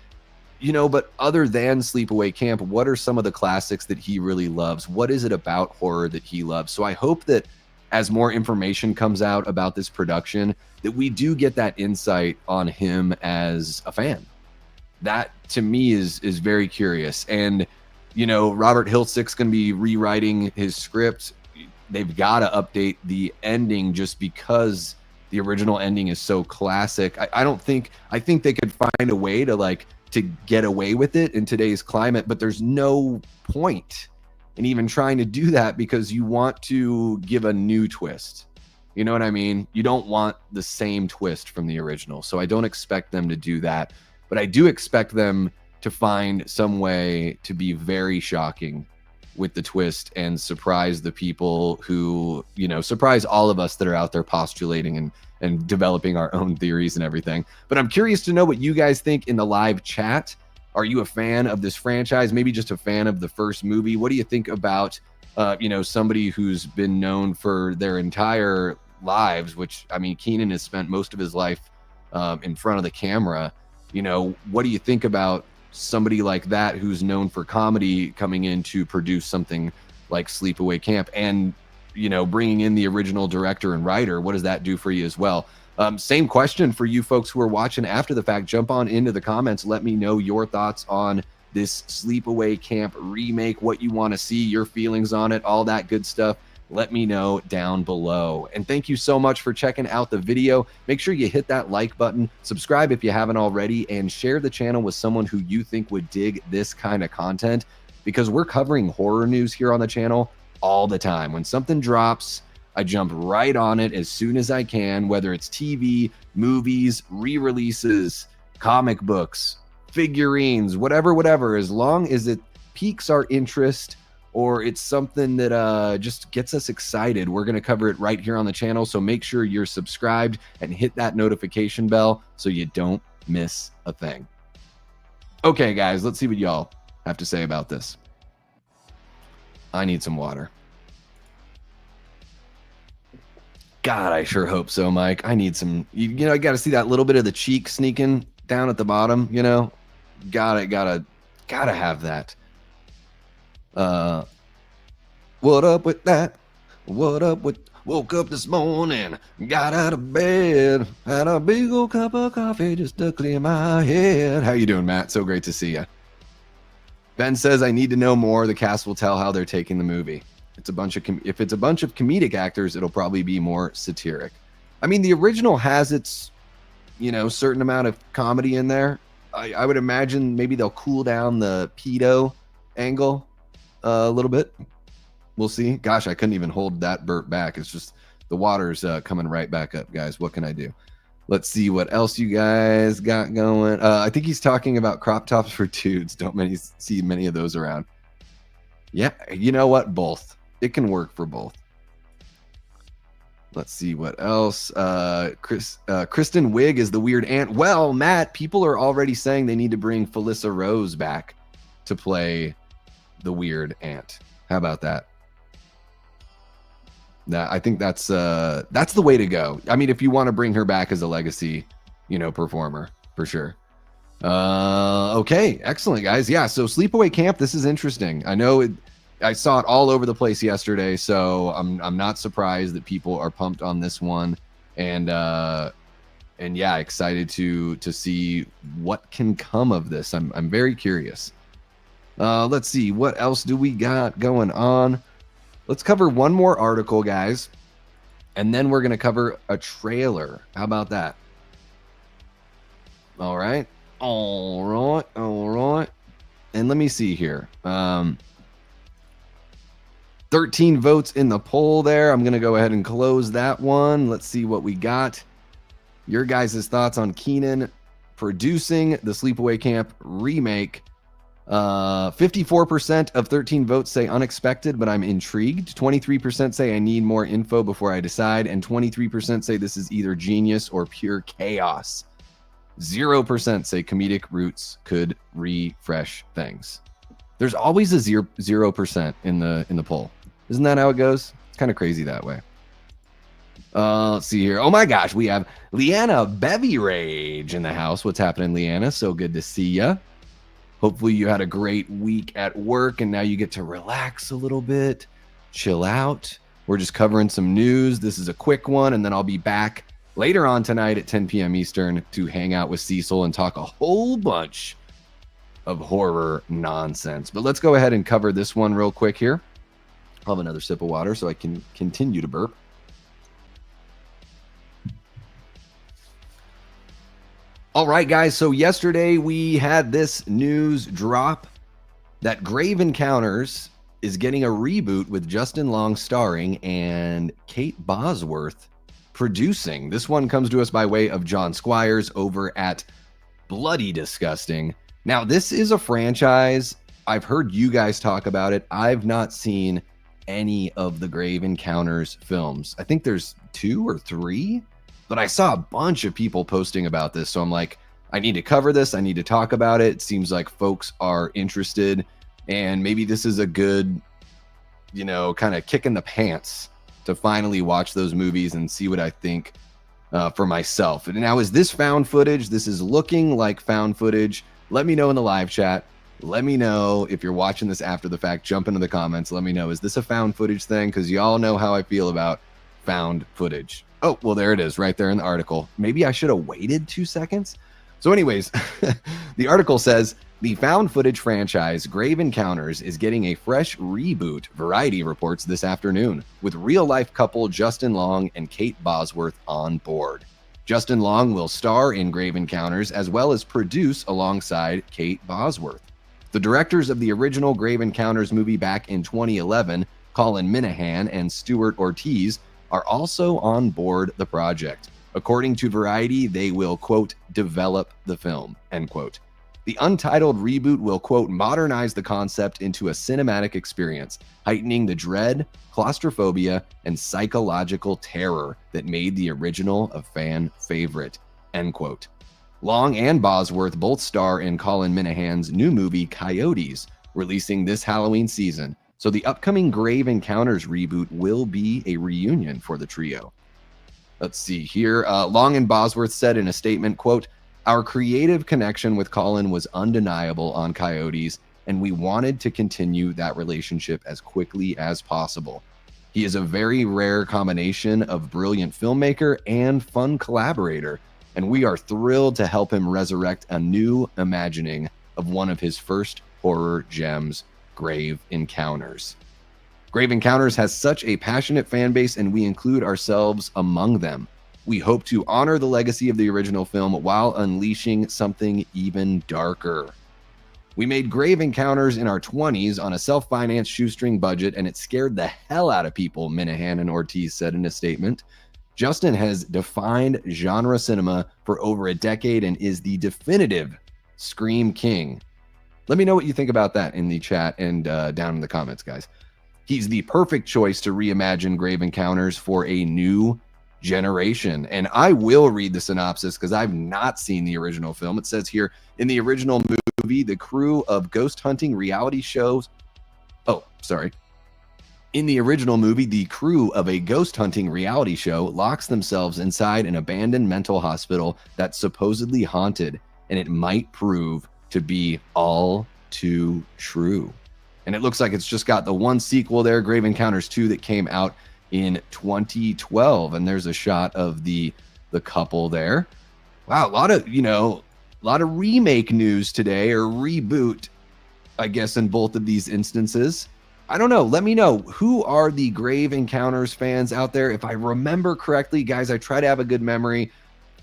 you know. But other than Sleepaway Camp, what are some of the classics that he really loves? What is it about horror that he loves? So I hope that as more information comes out about this production, that we do get that insight on him as a fan. That to me is very curious. And, you know, Robert Hiltzik's going to be rewriting his script. They've got to update the ending just because the original ending is so classic. I think they could find a way to get away with it in today's climate, but there's no point in even trying to do that because you want to give a new twist. You know what I mean? You don't want the same twist from the original. So I don't expect them to do that, but I do expect them to find some way to be very shocking with the twist and surprise the people who, you know, surprise all of us that are out there postulating and developing our own theories and everything. But I'm curious to know what you guys think in the live chat. Are you a fan of this franchise? Maybe just a fan of the first movie? What do you think about, you know, somebody who's been known for their entire lives, which, I mean, Kenan has spent most of his life in front of the camera. You know, what do you think about somebody like that who's known for comedy coming in to produce something like Sleepaway Camp and, you know, bringing in the original director and writer? What does that do for you as well? Same question for you folks who are watching after the fact. Jump on into the comments. Let me know your thoughts on this Sleepaway Camp remake, what you want to see, your feelings on it, all that good stuff. Let me know down below. And thank you so much for checking out the video. Make sure you hit that like button, subscribe if you haven't already, and share the channel with someone who you think would dig this kind of content, because we're covering horror news here on the channel all the time. When something drops, I jump right on it as soon as I can, whether it's TV, movies, re-releases, comic books, figurines, whatever, as long as it piques our interest or it's something that just gets us excited, we're going to cover it right here on the channel. So make sure you're subscribed and hit that notification bell so you don't miss a thing. Okay, guys, let's see what y'all have to say about this. I need some water. God, I sure hope so, Mike. I need some, you know, I got to see that little bit of the cheek sneaking down at the bottom, you know, gotta have that. What up with that? What up with, woke up this morning, got out of bed, had a big old cup of coffee just to clear my head. How you doing, Matt? So great to see you. Ben says, I need to know more. The cast will tell how they're taking the movie. It's a bunch of if it's a bunch of comedic actors, it'll probably be more satiric. I mean, the original has its, certain amount of comedy in there. I would imagine maybe they'll cool down the pedo angle a little bit. We'll see. Gosh, I couldn't even hold that burp back. It's just the water's coming right back up, guys. What can I do? Let's see what else you guys got going. I think he's talking about crop tops for dudes. Don't see many of those around. Yeah, you know what? Both. It can work for both. Let's see what else. Kristen Wiig is the weird aunt. Well, Matt, people are already saying they need to bring Felissa Rose back to play the weird aunt. How about that? I think that's the way to go. I mean, if you want to bring her back as a legacy, performer, for sure. Okay, excellent, guys. Yeah, so Sleepaway Camp, this is interesting. I saw it all over the place yesterday, so I'm not surprised that people are pumped on this one, and yeah, excited to see what can come of this. I'm very curious. Let's see, what else do we got going on? Let's cover one more article, guys, and then we're going to cover a trailer. How about that? All right. And let me see here. 13 votes in the poll there. I'm going to go ahead and close that one. Let's see what we got. Your guys' thoughts on Kenan producing the Sleepaway Camp remake. 54% of 13 votes say unexpected, but I'm intrigued. 23% say I need more info before I decide, and 23% say this is either genius or pure chaos. 0% say comedic roots could refresh things. There's always a 0% in the poll. Isn't that how it goes? It's kind of crazy that way. Let's see here. Oh my gosh, we have Leanna Bevy Rage in the house. What's happening, Leanna? So good to see ya. Hopefully you had a great week at work and now you get to relax a little bit, chill out. We're just covering some news. This is a quick one, and then I'll be back later on tonight at 10 p.m. Eastern to hang out with Cecil and talk a whole bunch of horror nonsense. But let's go ahead and cover this one real quick here. I'll have another sip of water so I can continue to burp. All right, guys, so yesterday we had this news drop that Grave Encounters is getting a reboot with Justin Long starring and Kate Bosworth producing. This one comes to us by way of John Squires over at Bloody Disgusting. Now, this is a franchise. I've heard you guys talk about it. I've not seen any of the Grave Encounters films. I think there's 2 or 3. But I saw a bunch of people posting about this, so I'm like, I need to cover this. I need to talk about it. It seems like folks are interested, and maybe this is a good, kind of kick in the pants to finally watch those movies and see what I think for myself. And now, is this found footage? This is looking like found footage. Let me know in the live chat. Let me know if you're watching this after the fact. Jump into the comments. Let me know, is this a found footage thing? Because y'all know how I feel about found footage. Oh, well, there it is right there in the article. Maybe I should have waited 2 seconds. So anyways, the article says, the found footage franchise Grave Encounters is getting a fresh reboot, Variety reports this afternoon, with real-life couple Justin Long and Kate Bosworth on board. Justin Long will star in Grave Encounters as well as produce alongside Kate Bosworth. The directors of the original Grave Encounters movie back in 2011, Colin Minahan and Stuart Ortiz, are also on board the project. According to Variety, they will, quote, develop the film, end quote. The untitled reboot will, quote, modernize the concept into a cinematic experience, heightening the dread, claustrophobia, and psychological terror that made the original a fan favorite, end quote. Long and Bosworth both star in Colin Minahan's new movie, Coyotes, releasing this Halloween season. So the upcoming Grave Encounters reboot will be a reunion for the trio. Let's see here. Long and Bosworth said in a statement, quote, our creative connection with Colin was undeniable on Coyotes, and we wanted to continue that relationship as quickly as possible. He is a very rare combination of brilliant filmmaker and fun collaborator, and we are thrilled to help him resurrect a new imagining of one of his first horror gems, Grave Encounters. Grave Encounters has such a passionate fan base, and we include ourselves among them. We hope to honor the legacy of the original film while unleashing something even darker. We made Grave Encounters in our 20s on a self-financed shoestring budget, and it scared the hell out of people, Minahan and Ortiz said in a statement. Justin has defined genre cinema for over a decade and is the definitive Scream King. Let me know what you think about that in the chat and down in the comments, guys. He's the perfect choice to reimagine Grave Encounters for a new generation. And I will read the synopsis because I've not seen the original film. It says here, in the original movie, the crew of ghost hunting reality shows... In the original movie, the crew of a ghost hunting reality show locks themselves inside an abandoned mental hospital that's supposedly haunted, and it might prove to be all too true. And it looks like it's just got the one sequel there, Grave Encounters 2, that came out in 2012. And there's a shot of the couple there. Wow, a lot of remake news today, or reboot, I guess, in both of these instances. I don't know. Let me know. Who are the Grave Encounters fans out there? If I remember correctly, guys, I try to have a good memory.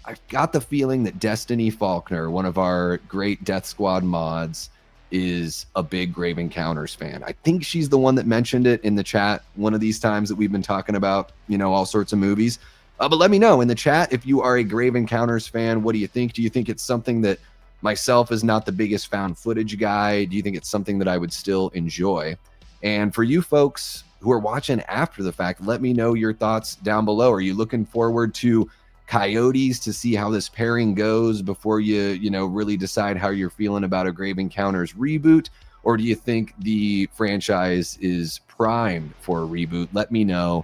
I've got the feeling that Destiny Faulkner, one of our great Death Squad mods, is a big Grave Encounters fan. I think she's the one that mentioned it in the chat one of these times that we've been talking about, all sorts of movies. But let me know in the chat if you are a Grave Encounters fan. What do you think? Do you think it's something that myself is not the biggest found footage guy? Do you think it's something that I would still enjoy? And for you folks who are watching after the fact, let me know your thoughts down below. Are you looking forward to Coyotes to see how this pairing goes before you really decide how you're feeling about a Grave Encounters reboot? Or do you think the franchise is primed for a reboot? Let me know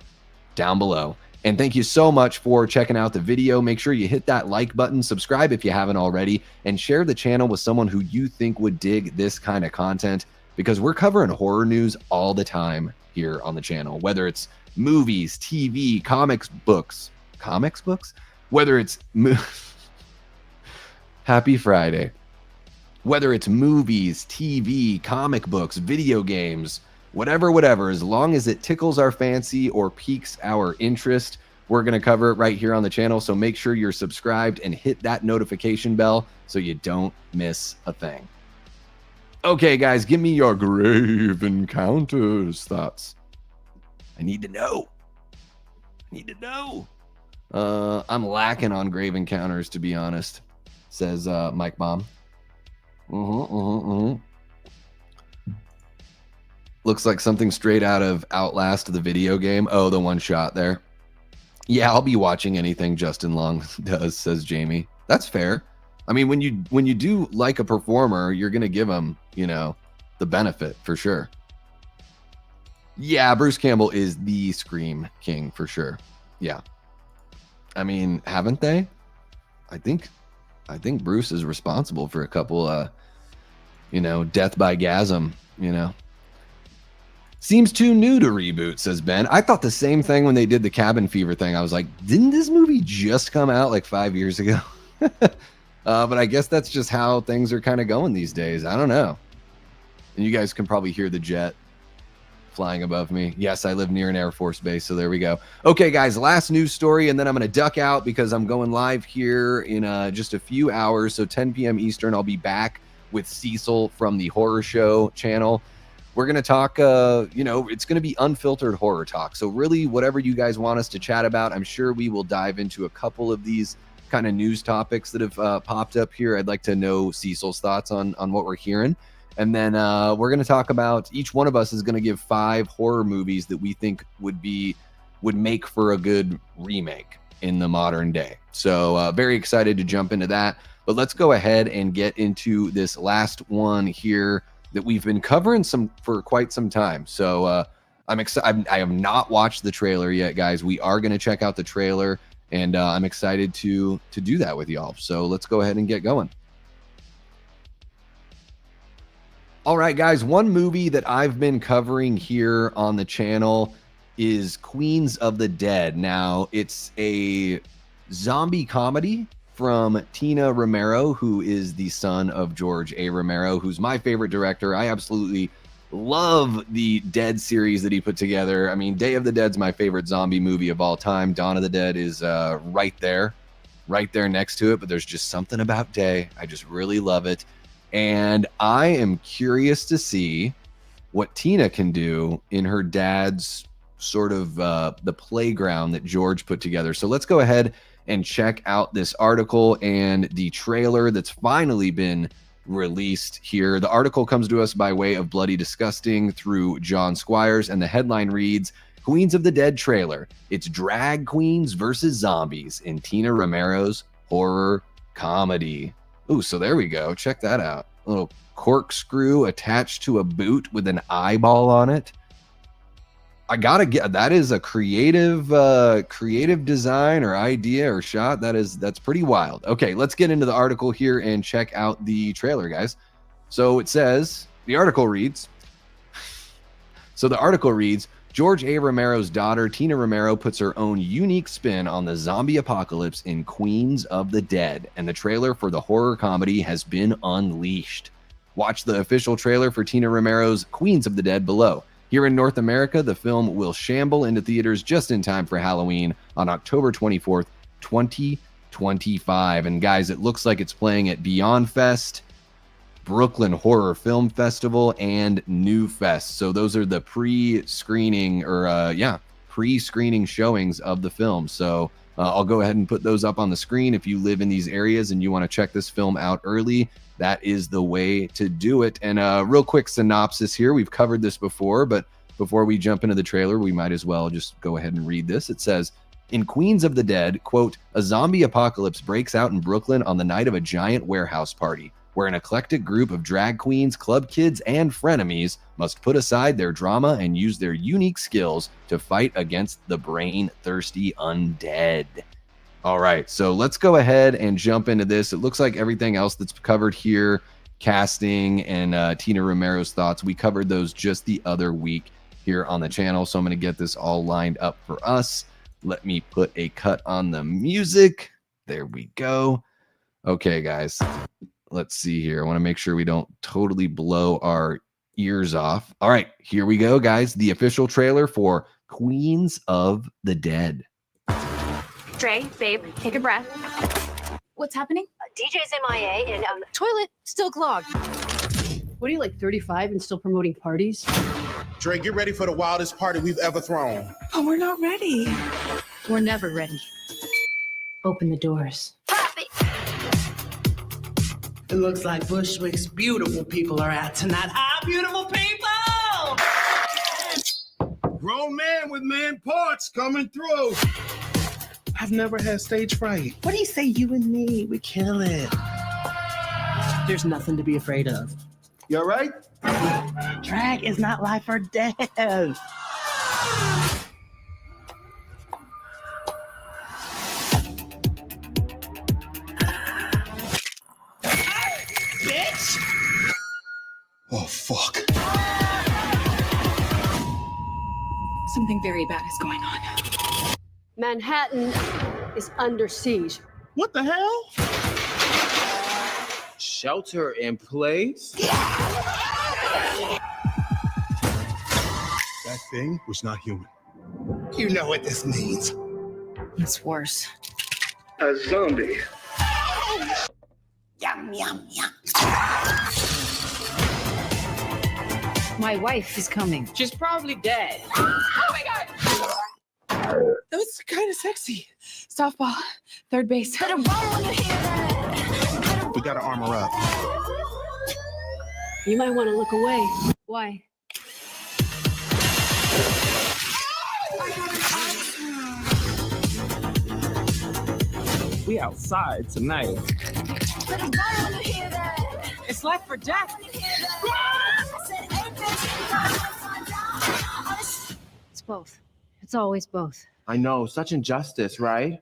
down below. And thank you so much for checking out the video. Make sure you hit that like button, subscribe if you haven't already, and share the channel with someone who you think would dig this kind of content, because we're covering horror news all the time here on the channel, whether it's movies, TV, comics books, whether it's Happy Friday, whether it's movies, TV, comic books, video games, whatever, as long as it tickles our fancy or piques our interest, we're going to cover it right here on the channel. So make sure you're subscribed and hit that notification bell so you don't miss a thing. Okay, guys, give me your Grave Encounters thoughts. I need to know. I'm lacking on Grave Encounters, to be honest, says Mike Bomb. Looks like something straight out of Outlast, the video game. Oh, the one shot there. Yeah, I'll be watching anything Justin Long does, says Jamie. That's fair. I mean, when you do like a performer, you're going to give them, the benefit for sure. Yeah, Bruce Campbell is the Scream King for sure. Yeah. I mean, haven't they? I think Bruce is responsible for a couple, death by gasm, Seems too new to reboot, says Ben. I thought the same thing when they did the Cabin Fever thing. I was like, didn't this movie just come out like 5 years ago? But I guess that's just how things are kind of going these days. I don't know. And you guys can probably hear the jet flying above me. Yes, I live near an Air Force base, so there we go. Okay, guys, last news story, and then I'm going to duck out because I'm going live here in just a few hours. So 10 p.m. Eastern, I'll be back with Cecil from the Horror Show channel. We're going to talk, it's going to be unfiltered horror talk. So really, whatever you guys want us to chat about, I'm sure we will dive into a couple of these kind of news topics that have popped up here. I'd like to know Cecil's thoughts on what we're hearing. And then we're going to talk about, each one of us is going to give 5 horror movies that we think would make for a good remake in the modern day. So very excited to jump into that. But let's go ahead and get into this last one here that we've been covering for quite some time. So I'm excited. I have not watched the trailer yet, guys. We are going to check out the trailer, and I'm excited to do that with y'all. So let's go ahead and get going. All right, guys, one movie that I've been covering here on the channel is Queens of the Dead. Now, it's a zombie comedy from Tina Romero, who is the son of George A. Romero, who's my favorite director. I absolutely Love the Dead series that he put together. I mean, Day of the Dead's my favorite zombie movie of all time. Dawn of the Dead is right there next to it, but there's just something about Day. I just really love it. And I am curious to see what Tina can do in her dad's sort of the playground that George put together. So let's go ahead and check out this article and the trailer that's finally been released here. The article comes to us by way of Bloody Disgusting through John Squires, and the headline reads, Queens of the Dead trailer. It's drag queens versus zombies in Tina Romero's horror comedy. Ooh, so there we go. Check that out. A little corkscrew attached to a boot with an eyeball on it. I gotta get that is a creative design or idea or shot. That's pretty wild. Okay, let's get into the article here and check out the trailer, guys. So it says, the article reads, George A. Romero's daughter, Tina Romero, puts her own unique spin on the zombie apocalypse in Queens of the Dead, and the trailer for the horror comedy has been unleashed. Watch the official trailer for Tina Romero's Queens of the Dead below. Here in North America, the film will shamble into theaters just in time for Halloween on October 24th, 2025. And guys, it looks like it's playing at Beyond Fest, Brooklyn Horror Film Festival, and New Fest. So those are the pre-screening showings of the film. So I'll go ahead and put those up on the screen. If you live in these areas and you want to check this film out early, that is the way to do it. And a real quick synopsis here. We've covered this before, but before we jump into the trailer, we might as well just go ahead and read this. It says, in Queens of the Dead, quote, a zombie apocalypse breaks out in Brooklyn on the night of a giant warehouse party, where an eclectic group of drag queens, club kids, and frenemies must put aside their drama and use their unique skills to fight against the brain-thirsty undead. All right, so let's go ahead and jump into this. It looks like everything else that's covered here, casting and Tina Romero's thoughts, we covered those just the other week here on the channel. So I'm going to get this all lined up for us. Let me put a cut on the music. There we go. Okay, guys, let's see here. I want to make sure we don't totally blow our ears off. All right, here we go, guys. The official trailer for Queens of the Dead. Dre, babe, take a breath. What's happening? DJ's MIA and Toilet still clogged. What are you, like 35 and still promoting parties? Dre, get ready for the wildest party we've ever thrown. Oh, we're not ready. We're never ready. Open the doors. It looks like Bushwick's beautiful people are out tonight. Hi, beautiful people! Grown man with man parts coming through. I've never had stage fright. What do you say, you and me? We kill it. There's nothing to be afraid of. You all right? Drag is not life or death. Bitch! Oh, fuck. Something very bad is going on. Manhattan is under siege. What the hell? Shelter in place? That thing was not human. You know what this means. It's worse. A zombie. Yum, yum, yum. My wife is coming. She's probably dead. Oh my God! That was kind of sexy. Softball, third base. We gotta armor up. You might want to look away. Why? We outside tonight. It's life or death. It's both. It's always both. I know, such injustice, right?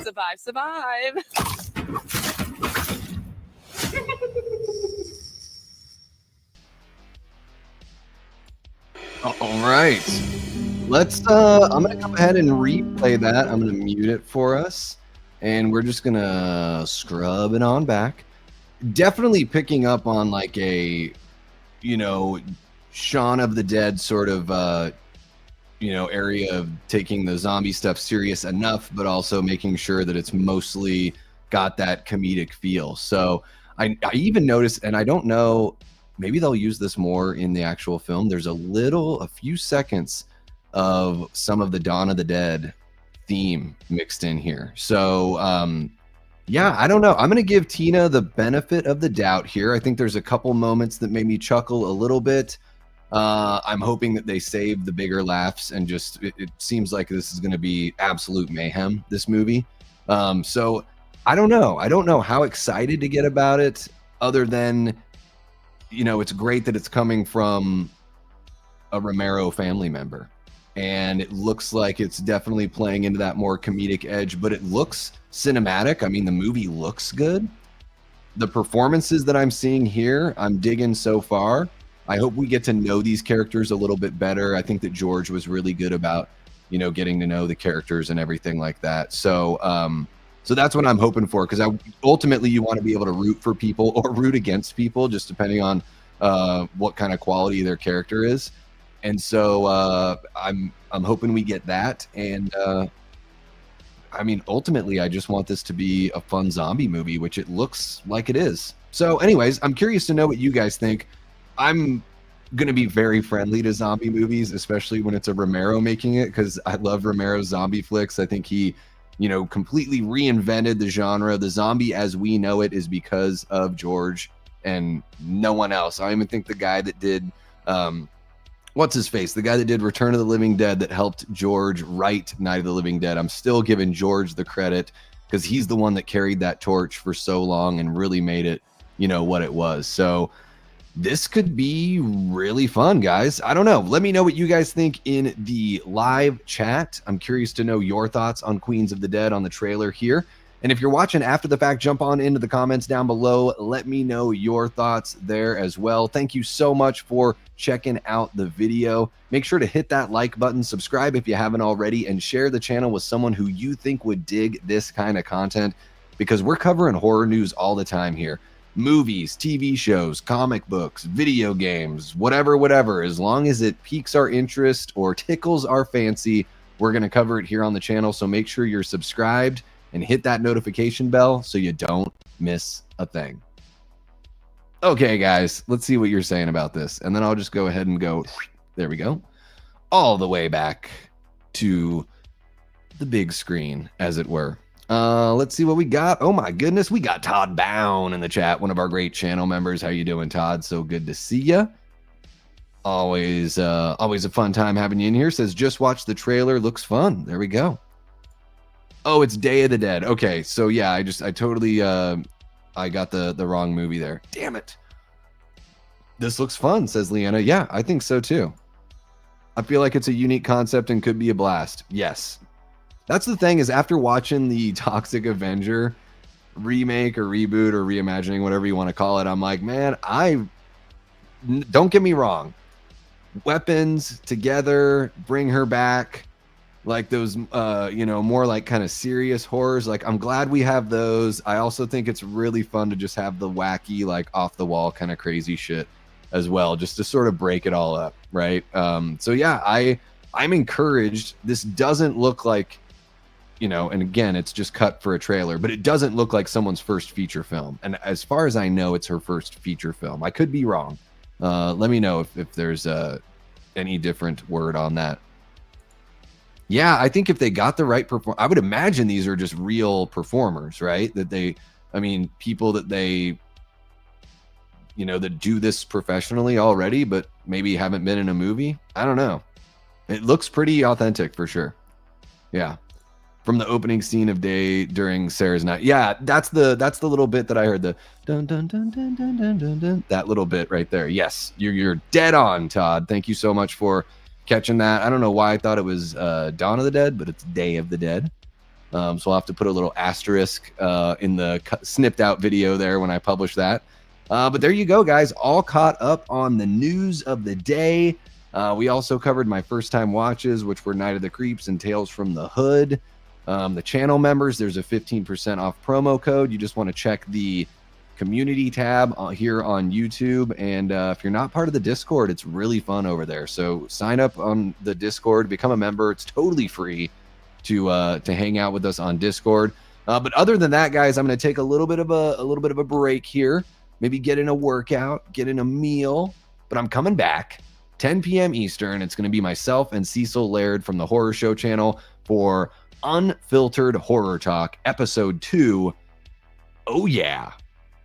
Survive, survive. All right, let's I'm gonna go ahead and replay that. I'm gonna mute it for us, and we're just gonna scrub it on back. Definitely picking up on like a, you know, Shaun of the Dead sort of, you know, area of taking the zombie stuff serious enough, but also making sure that it's mostly got that comedic feel. So I even noticed, and I don't know, maybe they'll use this more in the actual film. There's a few seconds of some of the Dawn of the Dead theme mixed in here. So yeah, I don't know. I'm going to give Tina the benefit of the doubt here. I think there's a couple moments that made me chuckle a little bit. I'm hoping that they save the bigger laughs, and just it seems like this is going to be absolute mayhem, this movie. So I don't know. I don't know how excited to get about it, other than, you know, it's great that it's coming from a Romero family member. And it looks like it's definitely playing into that more comedic edge, but it looks cinematic. I mean, the movie looks good. The performances that I'm seeing here, I'm digging so far. I hope we get to know these characters a little bit better. I think that George was really good about, you know, getting to know the characters and everything like that. So, so that's what I'm hoping for, because ultimately you want to be able to root for people or root against people, just depending on what kind of quality their character is. And so I'm hoping we get that. And I mean, ultimately, I just want this to be a fun zombie movie, which it looks like it is. So anyways, I'm curious to know what you guys think. I'm going to be very friendly to zombie movies, especially when it's a Romero making it, because I love Romero's zombie flicks. I think he, you know, completely reinvented the genre. The zombie as we know it is because of George and no one else. I even think the guy that did... what's his face? The guy that did Return of the Living Dead, that helped George write Night of the Living Dead. I'm still giving George the credit, because he's the one that carried that torch for so long and really made it, you know, what it was. So this could be really fun, guys. I don't know. Let me know what you guys think in the live chat. I'm curious to know your thoughts on Queens of the Dead, on the trailer here. And if you're watching after the fact, jump on into the comments down below. Let me know your thoughts there as well. Thank you so much for checking out the video. Make sure to hit that like button, subscribe if you haven't already, and share the channel with someone who you think would dig this kind of content, because we're covering horror news all the time here. Movies, TV shows, comic books, video games, whatever. As long as it piques our interest or tickles our fancy, we're going to cover it here on the channel. So make sure you're subscribed and hit that notification bell so you don't miss a thing. Okay, guys, let's see what you're saying about this. And then I'll just go ahead and go, there we go, all the way back to the big screen, as it were. Let's see what we got. Oh my goodness, we got Todd Bown in the chat, one of our great channel members. How you doing, Todd? So good to see you. Always a fun time having you in here. Says just watch the trailer, looks fun. There we go. Oh, it's Day of the Dead. Okay, so yeah, I totally I got the wrong movie there. Damn it. This looks fun, says Leanna. Yeah, I think so too. I feel like it's a unique concept and could be a blast. Yes. That's the thing, is after watching the Toxic Avenger remake or reboot or reimagining, whatever you want to call it, I'm like, man, don't get me wrong. Weapons together, bring her back. Like those, you know, more like kind of serious horrors. Like, I'm glad we have those. I also think it's really fun to just have the wacky, like off the wall kind of crazy shit as well, just to sort of break it all up. Right. So yeah, I'm encouraged. This doesn't look like, you know, and again, it's just cut for a trailer, but it doesn't look like someone's first feature film. And as far as I know, it's her first feature film. I could be wrong. Let me know if there's any different word on that. Yeah, I think if they got the right I would imagine these are just real performers, right? That people that they, you know, that do this professionally already, but maybe haven't been in a movie. I don't know. It looks pretty authentic for sure. Yeah. From the opening scene of Day during Sarah's night. Yeah, that's the little bit that I heard, the dun dun dun dun dun dun dun dun. That little bit right there. Yes, you're dead on, Todd. Thank you so much for catching that. I don't know why I thought it was Dawn of the Dead, but it's Day of the Dead. So I'll have to put a little asterisk in the snipped out video there when I publish that. But there you go, guys. All caught up on the news of the day. We also covered my first time watches, which were Night of the Creeps and Tales from the Hood. The channel members, there's a 15% off promo code. You just want to check the community tab here on YouTube. And if you're not part of the Discord, it's really fun over there. So sign up on the Discord, become a member. It's totally free to hang out with us on Discord. But other than that, guys, I'm going to take a little bit of a break here. Maybe get in a workout, get in a meal. But I'm coming back 10 p.m. Eastern. It's going to be myself and Cecil Laird from the Horror Show channel for Unfiltered Horror Talk, episode 2. Oh, yeah.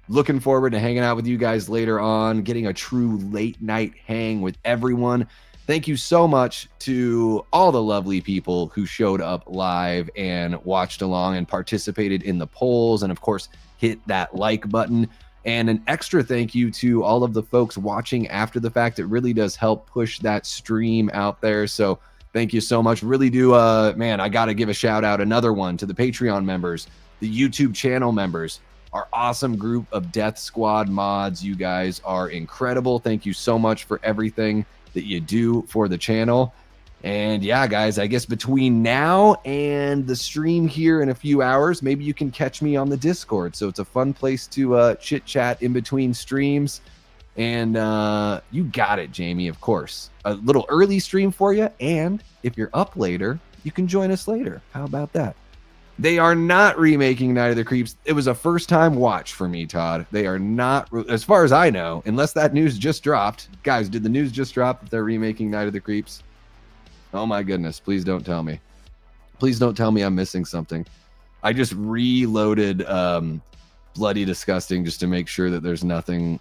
Looking forward to hanging out with you guys later on, getting a true late night hang with everyone. Thank you so much to all the lovely people who showed up live and watched along and participated in the polls, and of course, hit that like button. And an extra thank you to all of the folks watching after the fact. It really does help push that stream out there. So thank you so much. Really do. Man, I got to give a shout out, another one, to the Patreon members, the YouTube channel members, our awesome group of Death Squad mods. You guys are incredible. Thank you so much for everything that you do for the channel. And yeah, guys, I guess between now and the stream here in a few hours, maybe you can catch me on the Discord. So it's a fun place to chit chat in between streams. And you got it, Jamie, of course. A little early stream for you. And if you're up later, you can join us later. How about that? They are not remaking Night of the Creeps. It was a first-time watch for me, Todd. They are not, as far as I know, unless that news just dropped. Guys, did the news just drop that they're remaking Night of the Creeps? Oh my goodness, please don't tell me. Please don't tell me I'm missing something. I just reloaded Bloody Disgusting just to make sure that there's nothing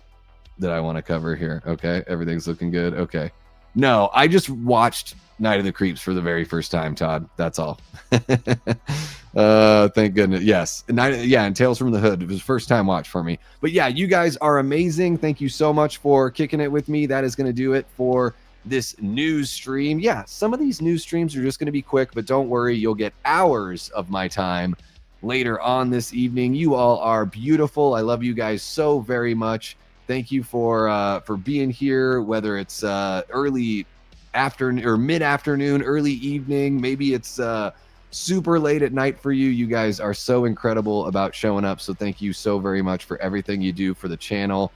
that I want to cover here. Okay, everything's looking good. Okay. No, I just watched Night of the Creeps for the very first time, Todd. That's all. Thank goodness. Yes. And Tales from the Hood. It was first time watch for me. But yeah, you guys are amazing. Thank you so much for kicking it with me. That is going to do it for this news stream. Yeah, some of these news streams are just going to be quick, but don't worry, you'll get hours of my time later on this evening. You all are beautiful. I love you guys so very much. Thank you for being here, whether it's early afternoon or mid-afternoon, early evening, maybe it's super late at night for you. You guys are so incredible about showing up, so thank you so very much for everything you do for the channel.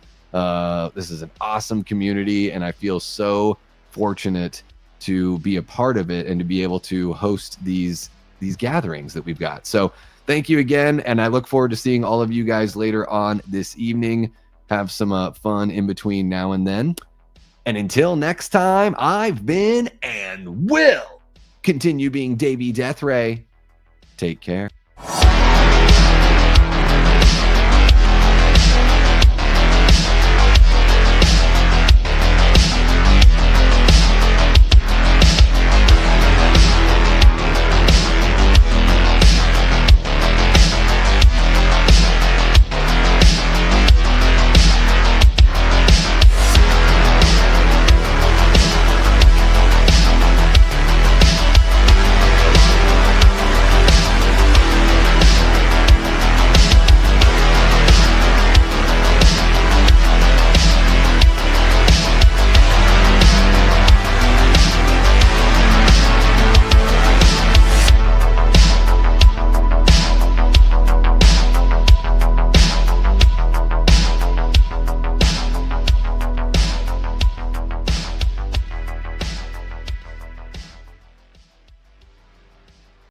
This is an awesome community, and I feel so fortunate to be a part of it and to be able to host these gatherings that we've got. So thank you again, and I look forward to seeing all of you guys later on this evening. Have some fun in between now and then. And until next time, I've been and will continue being Davey Deathray. Take care.